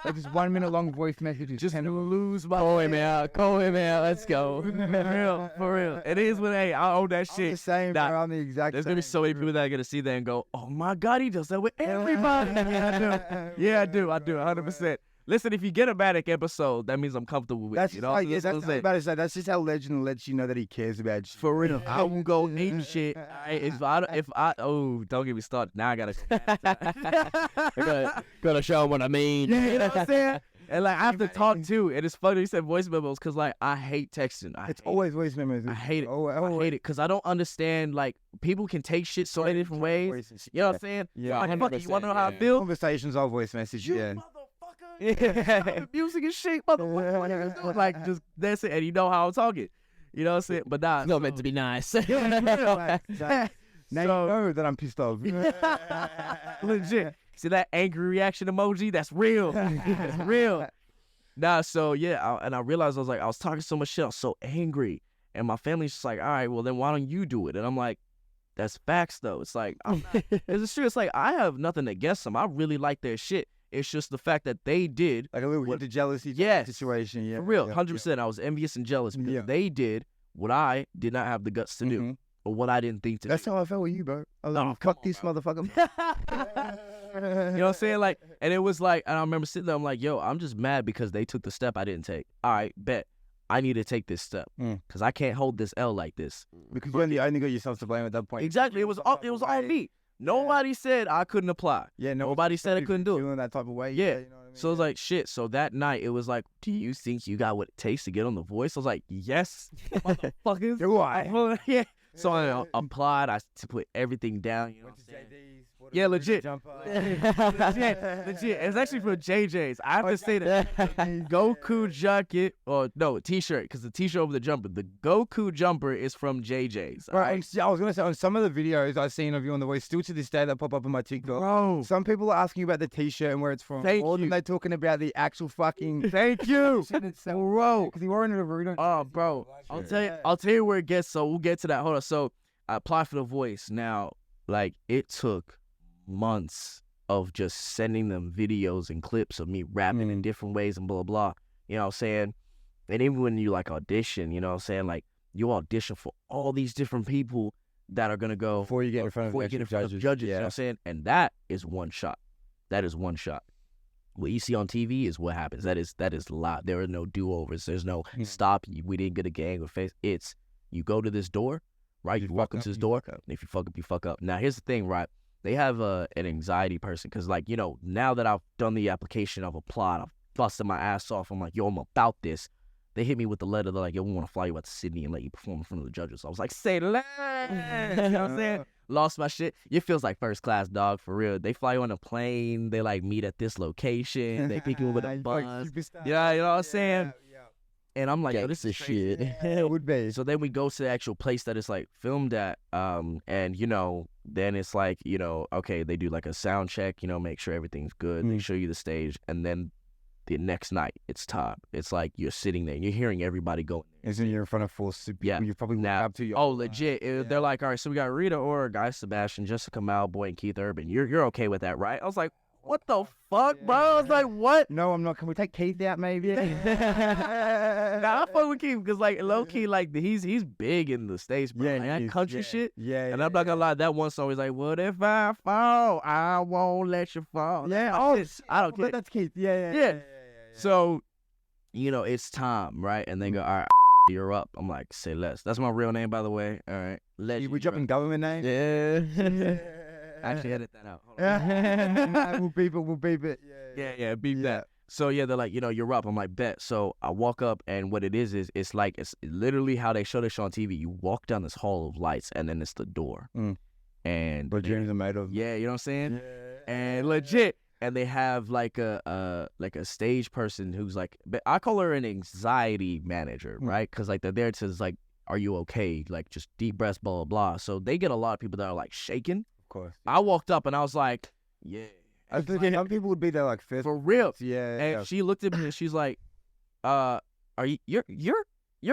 Like just 1 minute long voice messages. Just lose my Call him out. Call him out. Let's go. For real. It is when, hey, I own that I'm shit. the same, Nah, bro. I'm the exact There's same. gonna be so many people that are gonna see that and go, "Oh my God, he does that with everybody." Yeah, I do. 100%. Listen, if you get a Matic episode, that means I'm comfortable with That's you. just like, that's about to say. That's just how Legend lets you know that he cares about you. For real, I will go ape shit. If I don't get me started. Now I gotta Gotta show him what I mean. Yeah, you know what I'm saying? And like I have to talk too. And it's funny you said voice memos because like I hate texting. It's always voice memos. I hate it. Oh, I hate it because I don't understand. Like people can take shit so many different ways. You know what I'm saying? Yeah, Like, fuck it, you wanna know how I yeah. feel? Conversations are voice message. You Yeah. motherfucker. Yeah. Music and shit, motherfucker. What are you doing? Like just that's it. And you know how I'm talking. You know what I'm saying? But nah. It's not meant to be nice. Now you know that I'm pissed off. Legit. See that angry reaction emoji? That's real. That's real. Nah, so yeah, I realized I was talking so much shit. I was so angry. And my family's just like, all right, well then why don't you do it? And I'm like, that's facts though. It's like, it's true. It's like, I have nothing against them. I really like their shit. It's just the fact that they did. Like a little into jealousy situation. Yeah. For real, 100%. I was envious and jealous because they did what I did not have the guts to do. Or what I didn't think to That's do. how I felt with you, bro. I was like, come fuck on, this bro. motherfucker. You know what I'm saying? Like, and it was like, and I remember sitting there, I'm like, yo, I'm just mad because they took the step I didn't take. All right, bet. I need to take this step because I can't hold this L like this. Because you only got yourself to blame at that point. Exactly. It was all me. Nobody said I couldn't apply. Yeah, Nobody said I couldn't do it. Feeling that type of way. Yeah. You know what I mean? So it was like, shit. So that night, it was like, do you think you got what it takes to get on The Voice? I was like, yes, motherfuckers. Do I? Yeah. So I applied. I put everything down. You know what I'm saying? Yeah, legit. Legit. It's actually from JJ's. I have to say that Goku jacket, or no, t-shirt, because the t-shirt over the jumper. The Goku jumper is from JJ's. Bro, I was going to say, on some of the videos I've seen of you on The Voice, still to this day, that pop up on my TikTok. Bro. Some people are asking about the t-shirt and where it's from. Thank More you. than they're talking about the actual fucking... Thank you. Bro. Because he wore it in a Naruto. Oh, bro. I'll tell you where it gets. So we'll get to that. Hold on. So I applied for The Voice. Now, like, it took months of just sending them videos and clips of me rapping in different ways and blah, blah. You know what I'm saying? And even when you, like, audition, you know what I'm saying? Like, you audition for all these different people that are going to go... Before you get in front of judges. You know what I'm saying? And that is one shot. That is one shot. what you see on TV is what happens. That is live. There are no do-overs. There's no stop. We didn't get a gang or face. It's you go to this door, right? You walk into this door, and if you fuck up, you fuck up. Now, here's the thing, right? They have an anxiety person because, like, you know, now that I've done the application, I've applied, I've busted my ass off. I'm like, yo, I'm about this. They hit me with the letter. They're like, yo, we want to fly you out to Sydney and let you perform in front of the judges. So I was like, say less. You know what I'm saying? Lost my shit. It feels like first class, dog, for real. They fly you on a plane. They, like, meet at this location. They pick you up with a bus. Yeah, you know what I'm saying? And I'm like, yo, this is shit. Yeah, it would be. So then we go to the actual place that it's, like, filmed at. And, you know, then it's like, you know, okay, they do, like, a sound check, you know, make sure everything's good. They show you the stage. And then the next night, it's time. It's like you're sitting there. You're hearing everybody going. Isn't you're in front of full super? Yeah. You probably Now, up to your. oh, legit. They're like, all right, so we got Rita Ora, Guy Sebastian, Jessica Malboy, and Keith Urban. You're okay with that, right? I was like, what the fuck, bro? I was like, what? No, I'm not. Can we take Keith out, maybe? Nah, I fuck with Keith because, like, low key, like, he's big in the States, bro. Yeah, like, that country shit. Yeah. And I'm not gonna lie, that one song is like, what if I fall? I won't let you fall. Yeah. I don't care. That's Keith. Yeah. So, you know, it's time, right? And they go, all right, you're up. I'm like, say less. That's my real name, by the way. All right. Legend, We dropping government name? Yeah. Actually, edit that out. Hold on. We'll beep it. Yeah, beep that. So, yeah, they're like, you know, you're up. I'm like, bet. So I walk up, and what it is it's like, it's literally how they show this show on TV. You walk down this hall of lights, and then it's the door. And But dreams are made of. yeah, you know what I'm saying? And legit. And they have like a stage person who's like, I call her an anxiety manager, right? Because like they're there to like, are you okay? Like just deep breaths, blah, blah, blah. So they get a lot of people that are like shaking. Of course. I walked up and I was like, yeah. I think some people would be there like fifth. For real. Yeah. And she looked at me and she's like, are you, you're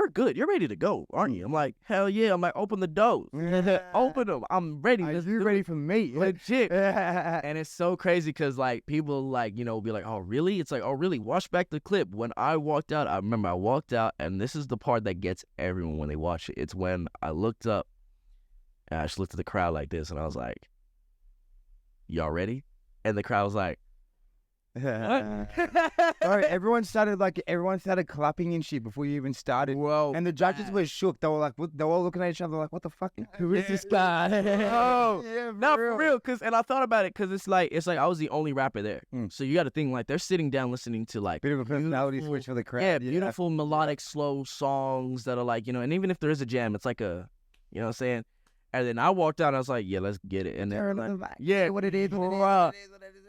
good. You're ready to go, aren't you? I'm like, hell yeah. I'm like, open the doors. Open them. I'm ready. Are you ready for me? Legit. And it's so crazy because, like, people, like, you know, be like, oh, really? It's like, oh, really? Watch back the clip. When I walked out, I remember I walked out, and this is the part that gets everyone when they watch it. It's when I looked up, and I just looked at the crowd like this, and I was like, y'all ready? And the crowd was like, what? Sorry, everyone started clapping and shit before you even started. Whoa. And the judges were shook. They were like, they were all looking at each other like, what the fuck? Who is this guy? Oh, yeah, not for real. And I thought about it because it's like I was the only rapper there. So you got to think like they're sitting down listening to like Bit of a personality switch for the crowd. Yeah, beautiful melodic slow songs that are like, you know, and even if there is a jam, it's like a, you know what I'm saying? And then I walked out and I was like, yeah, let's get it. And then like, yeah, what it is.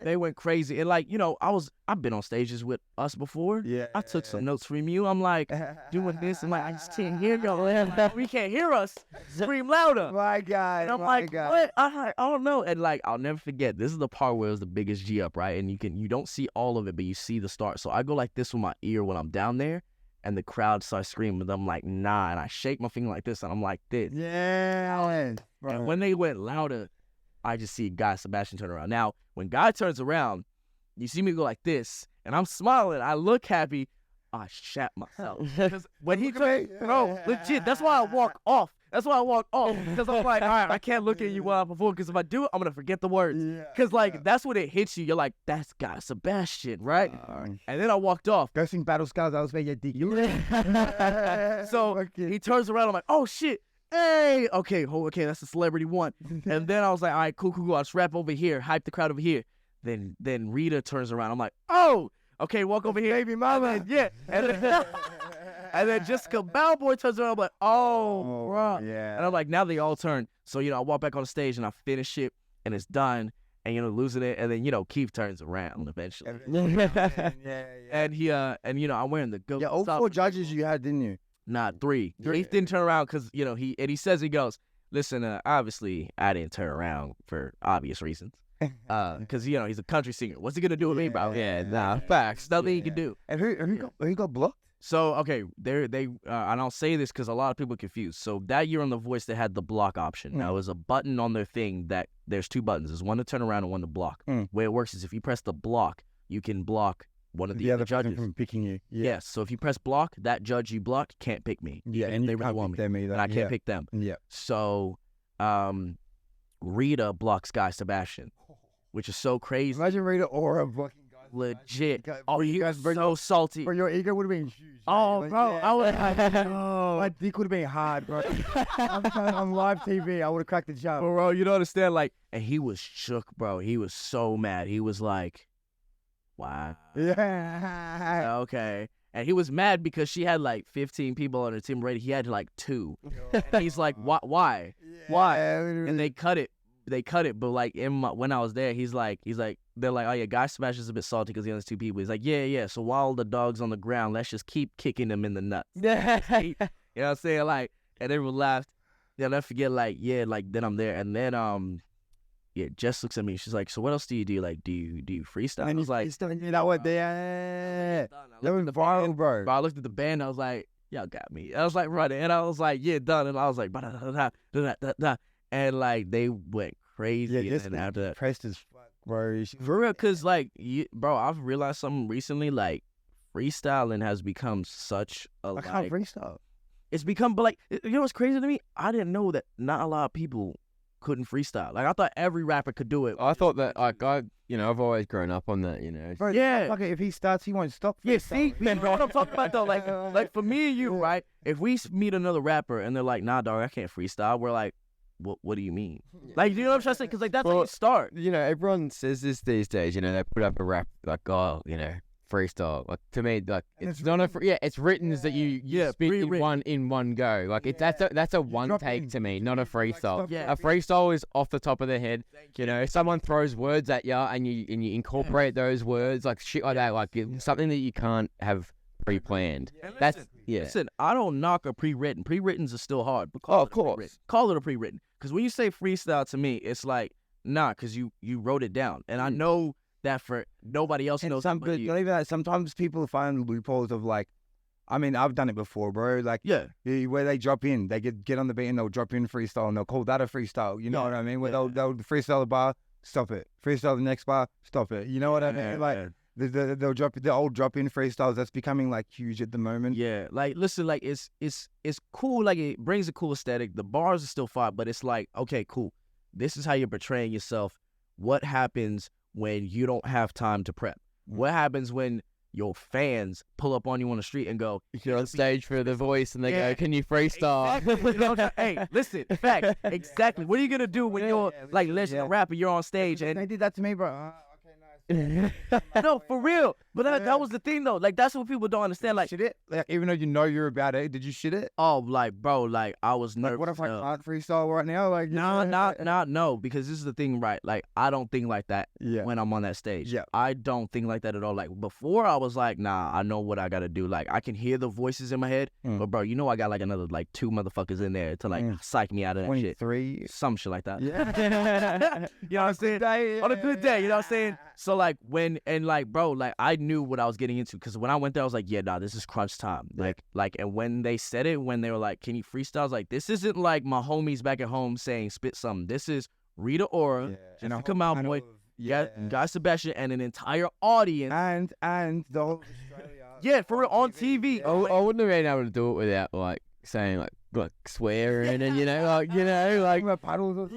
they went crazy. And like, you know, I've been on stages with us before. Yeah. I took some notes from you. I'm like doing this. I'm like, I just can't hear y'all. We can't hear us. Scream louder. My God. And I'm like, what? I don't know. And like, I'll never forget. This is the part where it was the biggest G up, right? And you don't see all of it, but you see the start. So I go like this with my ear when I'm down there. And the crowd starts screaming, and I'm like, nah. And I shake my finger like this, and I'm like this. Yeah. Right. And when they went louder, I just see Guy Sebastian turn around. Now, when Guy turns around, you see me go like this, and I'm smiling. I look happy. I shat myself. Because when he turns, bro, legit, that's why I walk off. That's why I walk off. Because I'm like, all right, I can't look at you while I perform, because if I do, I'm going to forget the words. Because, like, that's when it hits you. You're like, that's Guy Sebastian, right? And then I walked off. Go sing Battle Scars. I was where your dick. So he turns around. I'm like, oh, shit. Hey, okay, that's the celebrity one. And then I was like, all right, cool. I'll just rap over here, hype the crowd over here. Then Rita turns around. I'm like, oh, okay, walk over here. Baby mama. Yeah. And then Jessica Malboy turns around. I'm like, oh, bro. Yeah. And I'm like, now they all turn. So, you know, I walk back on the stage and I finish it and it's done. And, you know, losing it. And then, you know, Keith turns around eventually. And he, and, you know, I'm wearing the goat. Yeah, all four judges you had, didn't you? Nah, three. Keith didn't turn around because, you know, he says, he goes, listen, obviously I didn't turn around for obvious reasons. Because, you know, he's a country singer. What's he going to do with me, bro? Yeah, nah, facts. Nothing he can do. And who got blocked? So, okay, and I'll say this because a lot of people are confused. So that year on The Voice, they had the block option. Now, there's a button on their thing that there's two buttons. There's one to turn around and one to block. The way it works is if you press the block, you can block one of the other judges from picking you. Yes. So if you press block, that judge you block can't pick me. Yeah, and they really want me. Them either. And I can't pick them. Yeah. So, Rita blocks Guy Sebastian, which is so crazy. Imagine Rita Ora blocking Guy legit. Guys, Oh, you guys so salty. Bro, your ego would have been huge. Oh, man. bro, I was my dick would have been hard, bro. on live TV, I would have cracked the jump. bro, you don't understand. Like, and he was shook, bro. He was so mad. He was like, wow. Yeah. Okay. And he was mad because she had like 15 people on her team already. He had like 2. And he's like, why? Why? And they cut it. But like when I was there, he's like, they're like, oh yeah, Guy Sebastian's a bit salty because he has 2 people. He's like, yeah. So while the dog's on the ground, let's just keep kicking him in the nuts. You know what I'm saying? Like, and everyone laughed. They'll never forget. Like, yeah, like then I'm there, and then yeah, Jess looks at me. She's like, so what else do you do? Like, do you freestyle? And I was like, you know what? That was viral, bro. I looked at the band. I was like, y'all got me. I was like, running, and I was like, yeah, done. And I was like, da. And like they went crazy. Yeah, and after that, pressed as fuck, bro. for real, cause like, bro, I've realized something recently. Like, freestyling has become such a I can't freestyle. It's become, but like, you know what's crazy to me? I didn't know that not a lot of people couldn't freestyle. Like, I thought every rapper could do it. I thought that, like, I've always grown up on that, you know. Bro, Yeah. Fuck it, if he starts, he won't stop. Yeah, see, man, bro, what I'm talking about though, like for me and you, right? If we meet another rapper and they're like, nah, dog, I can't freestyle, we're like, what do you mean? Like, you know what I'm trying to say? Because like that's how you start. You know, everyone says this these days. You know, they put up a rap like, oh, you know, freestyle. Like to me, like it's not it's written as that you spit in one go. Like that's a one take to me, not a freestyle. A freestyle is off the top of the head. You know, if someone throws words at you and you incorporate those words, like shit like that, like something that you can't have pre-planned. Listen, I don't knock a pre-written. Pre-writtens are still hard, but of course, call it a pre-written. Because when you say freestyle to me, it's like nah, because you wrote it down, and I know that for nobody else knows. But not even that. Sometimes people find loopholes of like, I mean, I've done it before, bro. Like, where they drop in, they get on the beat and they'll drop in freestyle and they'll call that a freestyle. You know what I mean? Where they'll freestyle the bar, stop it. Freestyle the next bar, stop it. You know what I mean? Like. They'll drop the old drop-in freestyles that's becoming like huge at the moment. Yeah, like listen, like it's cool. Like it brings a cool aesthetic. The bars are still fire, but it's like okay, cool. This is how you're portraying yourself. What happens when you don't have time to prep? What happens when your fans pull up on you on the street and go, you're on stage for The Voice, and they go, can you freestyle? Exactly. Hey, listen, fact, exactly. What are you gonna do when you're like legendary rapper? You're on stage and they did that to me, bro. No, for real. But that was the thing though. Like that's what people don't understand. Like shit it. Like even though you know you're about it, did you shit it? Oh, like bro, like I was nervous. Like, what if I can't freestyle right now? Like no, because this is the thing, right? Like I don't think like that when I'm on that stage. Yeah. I don't think like that at all. Like before I was like, nah, I know what I gotta do. Like I can hear the voices in my head, but bro, you know I got like another like 2 motherfuckers in there to like psych me out of that 23. shit. Some shit like that. Yeah. You know what I'm saying? On a good day, you know what I'm saying? So like bro, like I knew what I was getting into because when I went there, I was like, yeah, nah, this is crunch time. Like, and when they said it, when they were like, can you freestyle? I was like, this isn't like my homies back at home saying spit something. This is Rita Ora, come out, boy, Guy Sebastian, and an entire audience, and the whole Australia. Yeah, for real, on TV. I wouldn't have been able to do it without like saying like swearing and like puddles or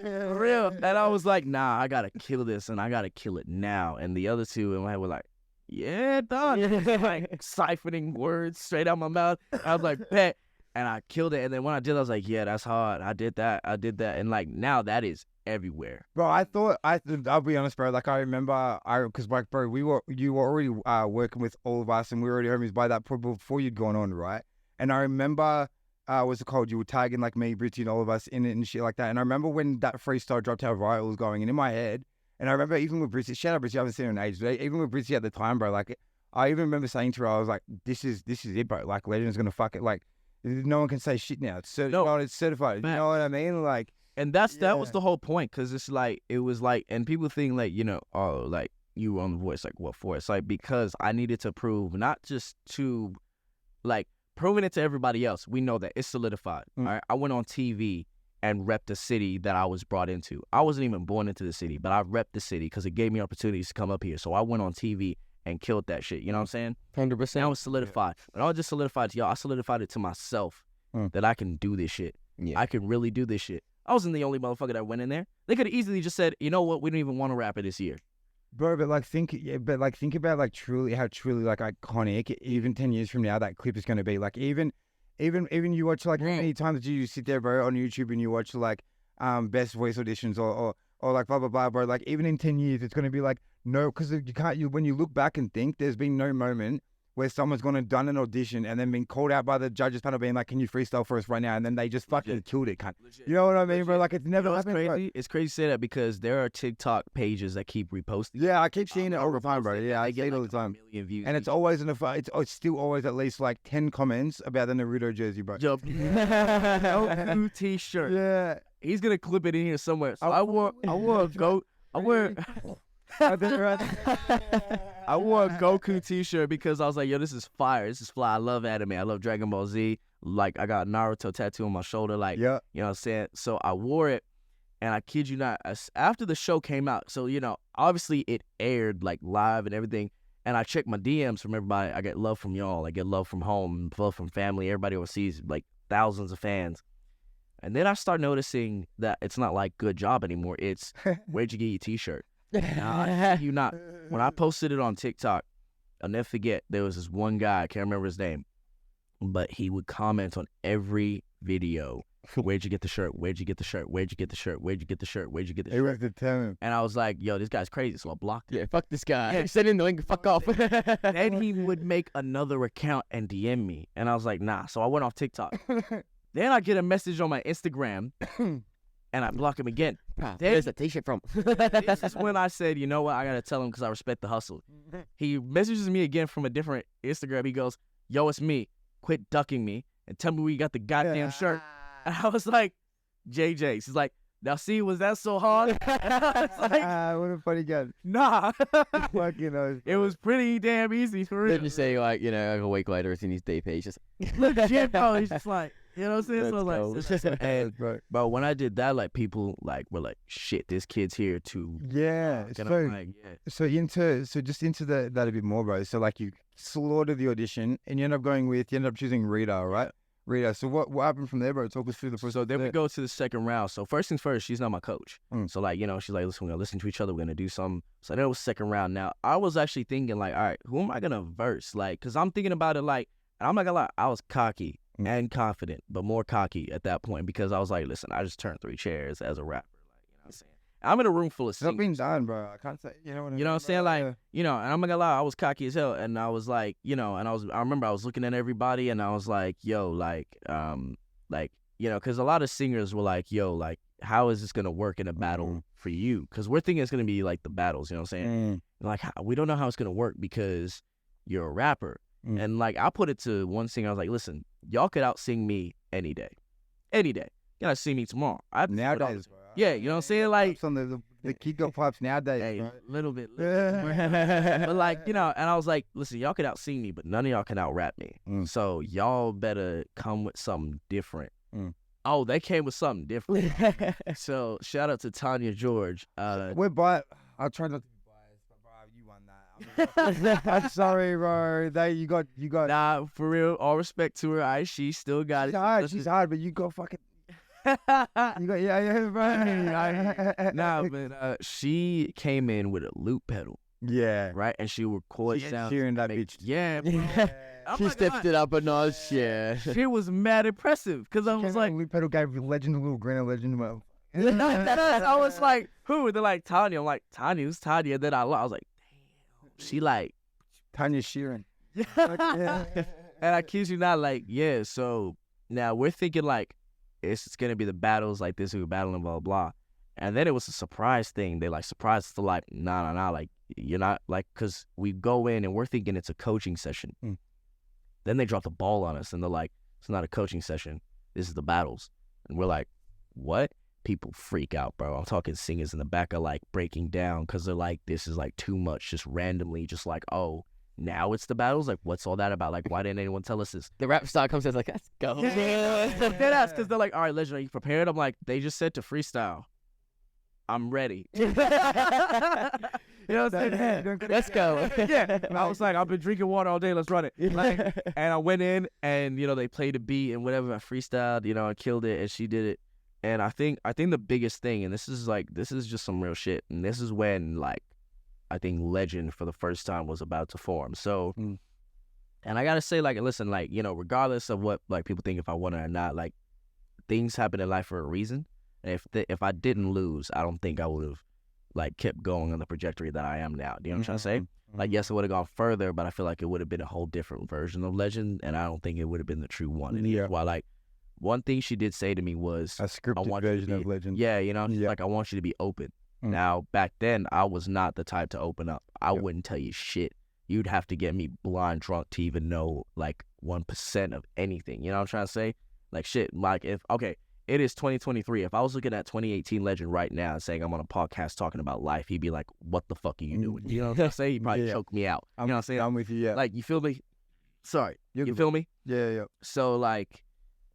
for real. And I was like, nah, I gotta kill this and I gotta kill it now. And the other two in my head were like, yeah, done. Like siphoning words straight out my mouth. I was like, bet. And I killed it. And then when I did, I was like, yeah, that's hard. I did that. And like now that is everywhere. Bro, I'll be honest, bro. Like I remember, because like, bro, you were already working with all of us and we were already homies by that point before you'd gone on, right? And I remember, what's it called? You were tagging like me, Britzy, and all of us in it and shit like that. And I remember when that freestyle dropped, how viral it was going. And in my head, and I remember even with Britzy, shout out Britzy, I haven't seen her in ages, but even with Britzy at the time, bro, like I even remember saying to her, I was like, this is it, bro. Like Legend's gonna fuck it. Like no one can say shit now. It's it's certified. Man. You know what I mean? Like, and that was the whole point, because it's like it was like, and people think like, you know, oh, like you were on The Voice, like what for? It's like because I needed to prove, not just to like proving it to everybody else. We know that it's solidified. All right, I went on TV and repped the city that I was brought into. I wasn't even born into the city, but I repped the city because it gave me opportunities to come up here. So I went on TV and killed that shit. You know what I'm saying? 100%. Now it's solidified. But I don't just solidified to y'all. I solidified it to myself that I can do this shit. Yeah. I can really do this shit. I wasn't the only motherfucker that went in there. They could have easily just said, you know what? We don't even want a rapper this year. Bro, but think about like how truly like iconic even 10 years from now that clip is going to be. Like even you watch like how many times do you sit there, bro, on YouTube and you watch like best voice auditions or like blah blah blah, bro. Like even in 10 years, it's going to be like no, because when you look back and think, there's been no moment where someone's gone and done an audition and then been called out by the judges panel being like, can you freestyle for us right now? And then they just fucking killed it, cunt. You know what I mean, bro? Like it's never happened. Crazy. It's crazy to say that because there are TikTok pages that keep reposting. Yeah, I keep seeing it all the time, bro. Yeah, I see it all the time. Million views and it's always it's still always at least like 10 comments about the Naruto jersey, bro. No t-shirt. Yeah. He's gonna clip it in here somewhere. So I wore a Goku t-shirt because I was like, yo, this is fire. This is fly. I love anime. I love Dragon Ball Z. Like, I got Naruto tattoo on my shoulder. Like, yeah. You know what I'm saying? So I wore it, and I kid you not, after the show came out, so, you know, obviously it aired, like, live and everything, and I checked my DMs from everybody. I get love from y'all. I get love from home, love from family, everybody overseas, like, thousands of fans. And then I start noticing that it's not like good job anymore. It's where'd you get your t-shirt? Nah, you not. When I posted it on TikTok, I'll never forget, there was this one guy, I can't remember his name, but he would comment on every video. Where'd you get the shirt? Where'd you get the shirt? Where'd you get the shirt? Where'd you get the shirt? Where'd you get the shirt? He was to tell him. And I was like, yo, this guy's crazy, so I blocked him. Yeah, fuck this guy. Yeah. Send in the link, fuck off. Then he would make another account and DM me. And I was like, nah. So I went off TikTok. Then I get a message on my Instagram, and I block him again. There's a t-shirt from. This is when I said, you know what? I got to tell him because I respect the hustle. He messages me again from a different Instagram. He goes, yo, it's me. Quit ducking me and tell me where you got the goddamn shirt. And I was like, JJ. She's like, now see, was that so hard? And I was like, what a funny guy. nah. Fucking it was pretty damn easy for real. Then you say, like, you know, like a week later, it's in his DP. He's just legit, bro. He's just like, you know what I'm saying? So like, and, right. But when I did that, like, people like were like, shit, this kid's here too. Yeah. So just into that a bit more, bro. So like you slaughtered the audition and you end up choosing Rita, right? Rita. So what happened from there, bro? Talk us through the process. So then we go to the second round. So first things first, she's not my coach. So like, you know, she's like, listen, we're gonna listen to each other. We're gonna do something. So then it was second round. Now I was actually thinking like, all right, who am I gonna verse? Like, cause I'm thinking about it like, and I'm not gonna lie, I was cocky and confident, but more cocky at that point because I was like, listen, I just turned 3 chairs as a rapper. Like, you know what I'm saying? I'm in a room full of singers. It's not being done, bro. I can't say, you know what I mean? You know what I'm saying? Like, you know, and I'm not gonna lie, I was cocky as hell. And I was like, you know, and I remember I was looking at everybody and I was like, yo, like, you know, because a lot of singers were like, yo, like, how is this gonna work in a battle for you? Because we're thinking it's gonna be like the battles, you know what I'm saying? Like, we don't know how it's gonna work because you're a rapper. And like, I put it to one singer, I was like, listen, y'all could out sing me any day. Any day. You gotta see me tomorrow. Nowadays, bro. Yeah, you know what I'm saying? Like, on the kid got pipes nowadays, hey, bro. Little bit. But like, you know, and I was like, listen, y'all can out sing me, but none of y'all can out rap me. So y'all better come with something different. Oh, they came with something different. So shout out to Tanya George. We're I'll try not to be biased, but bro, you won that. I'm sorry, bro. You got. Nah, for real. All respect to her. She still got it. She's hard, but you got fucking. You got bro. Nah, but she came in with a loop pedal. Yeah. Right, and she recorded sound. Cheering that bitch. Yeah. She stepped it up a notch. Yeah. She was mad impressive because I was like, loop pedal gave Legend a little grin of Legend. I was like, who? They're like, Tanya. I'm like, Tanya, who's Tanya? Then I was like, damn. She like Tanya Sheeran. And I kid you not, like, yeah. So now we're thinking like it's gonna be the battles like this, we're battling blah blah. And then it was a surprise thing. They like surprised us to like, nah, like you're not like, cause we go in and we're thinking it's a coaching session. Then they drop the ball on us and they're like, it's not a coaching session. This is the battles. And we're like, what? People freak out, bro. I'm talking singers in the back are like breaking down because they're like, this is like too much, just randomly, just like, oh, now it's the battles? Like, what's all that about? Like, why didn't anyone tell us this? The rap star comes in like, let's go. That's because they're like, all right, Legend, are you prepared? I'm like, they just said to freestyle. I'm ready. You know what I'm saying? Let's go. Yeah. I was like, I've been drinking water all day. Let's run it. Like, and I went in and, you know, they played a beat and whatever. I freestyled, you know, I killed it and she did it. And I think the biggest thing, and this is just some real shit. And this is when like I think legend for the first time was about to form. So, and I gotta say, like, listen, like, you know, regardless of what like people think if I won it or not, like, things happen in life for a reason. And if I didn't lose, I don't think I would have like kept going on the trajectory that I am now. Do you know what I'm trying to say? Like, yes, it would have gone further, but I feel like it would have been a whole different version of legend, and I don't think it would have been the true one. And while like one thing she did say to me was a scripted version of legend. Yeah, you know, like, I want you to be open. Now, back then, I was not the type to open up. I wouldn't tell you shit. You'd have to get me blind drunk to even know, like, 1% of anything. You know what I'm trying to say? Like, shit, like, it is 2023. If I was looking at 2018 Legend right now and saying I'm on a podcast talking about life, he'd be like, what the fuck are you doing? You know what I'm saying? He'd probably choke me out. You know what I'm saying? I'm with you, Like, you feel me? Sorry. You feel me? Yeah. So, like,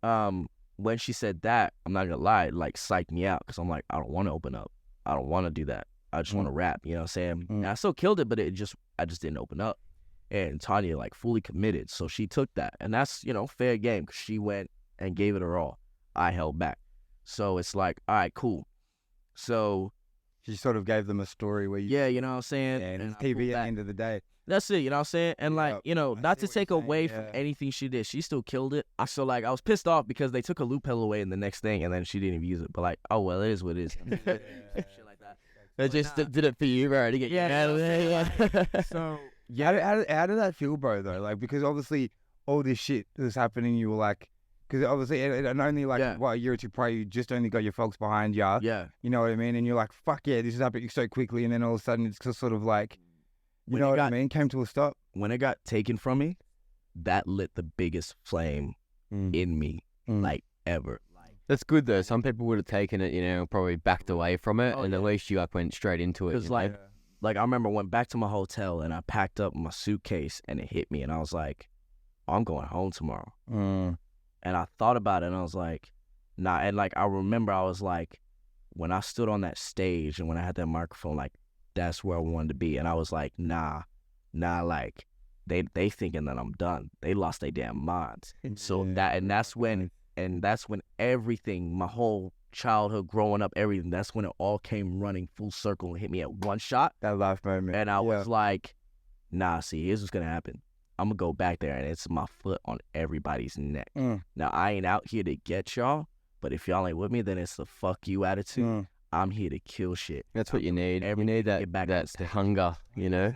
when she said that, I'm not gonna lie, it, like, psyched me out because I'm like, I don't want to open up. I don't want to do that. I just want to rap, you know what I'm saying? And I still killed it, but I just didn't open up. And Tanya, like, fully committed. So she took that. And that's, you know, fair game because she went and gave it her all. I held back. So it's like, all right, cool. So she sort of gave them a story where you know what I'm saying? And it's TV at the end of the day. That's it, you know what I'm saying? And like, you know, not to take away from anything she did, she still killed it. So like, I was pissed off because they took a loop pill away in the next thing and then she didn't even use it. But like, oh well, it is what it is. Shit like that. They just did it for you, bro, to get you out of there. So how did that feel, bro, though? Like, because obviously all this shit was happening, you were like, because obviously it only like, what, a year or two prior, you just only got your folks behind you. Yeah. You know what I mean? And you're like, fuck yeah, this is happening so quickly. And then all of a sudden it's just sort of like, you know what I mean? Came to a stop. When it got taken from me, that lit the biggest flame in me, like, ever. That's good, though. Some people would have taken it, you know, probably backed away from it, and at least you like went straight into it. Because like I remember I went back to my hotel and I packed up my suitcase and it hit me and I was like, oh, I'm going home tomorrow. And I thought about it and I was like, nah. And like, I remember I was like, when I stood on that stage and when I had that microphone, like, that's where I wanted to be. And I was like, nah, like, they thinking that I'm done. They lost their damn minds. So that's when everything, my whole childhood growing up, everything, that's when it all came running full circle and hit me at one shot. That life moment. And I was like, nah, see, here's what's going to happen. I'm going to go back there and it's my foot on everybody's neck. Now, I ain't out here to get y'all, but if y'all ain't with me, then it's the fuck you attitude. I'm here to kill shit. That's what you need. You need that hunger, you know?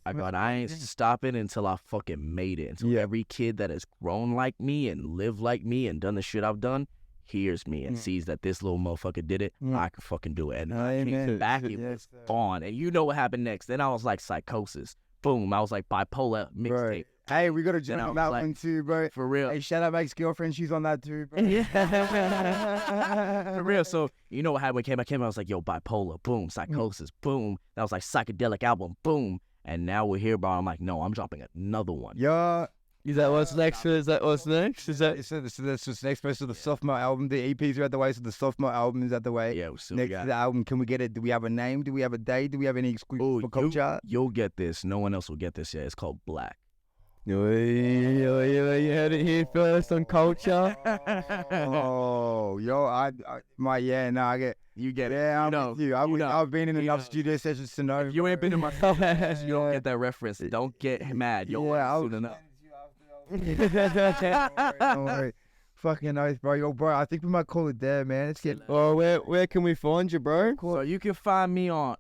I ain't stopping until I fucking made it. Until every kid that has grown like me and lived like me and done the shit I've done hears me and sees that this little motherfucker did it, I can fucking do it. And I came back, it was on. And you know what happened next. Then I was like psychosis. Boom. I was like bipolar mixtape. Right. Hey, we got to jump on that one too, bro. For real. Hey, shout out Mike's girlfriend. She's on that too, bro. For real. So, you know what happened when I came, I was like, yo, bipolar, boom, psychosis, boom. That was like psychedelic album, boom. And now we're here, bro. I'm like, no, I'm dropping another one. Yeah. Is that what's next? Is that what's next? Is that? So that's what's next. So the sophomore album, the EPs are at the way. So the sophomore album is at the way. Yeah, we still next got to the album. Can we get it? Do we have a name? Do we have a date? Do we have any exclusive for Culture? You'll get this. No one else will get this yet. It's called Black. You heard it here first on Culture. Oh, yo, I get. You get it. Yeah, I'm you know, with you. I've been in enough studio sessions to know. If you ain't been in my class, you don't get that reference. Don't get mad. You'll soon enough. Don't worry. Fucking oath, bro. Yo, bro, I think we might call it there, man. Let's get. Oh, where can we find you, bro? So you can find me on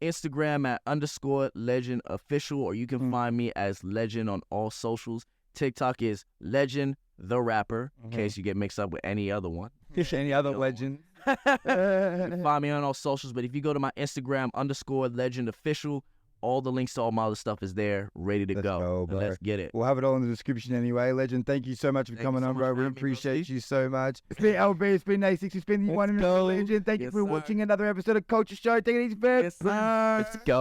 Instagram at _legend_official, or you can find me as Legend on all socials. TikTok is Legend the Rapper, in case you get mixed up with any other one. Any other legend. You can find me on all socials, but if you go to my Instagram _legend_official, all the links to all my other stuff is there, ready to go. Let's get it. We'll have it all in the description anyway. Legend, thank you so much for coming on, bro. We appreciate you so much. It's been LB, it's been A6, it's been the one and only Legend. Thank you for watching another episode of Culture Show. Take it easy, man. Yes, sir. Let's go.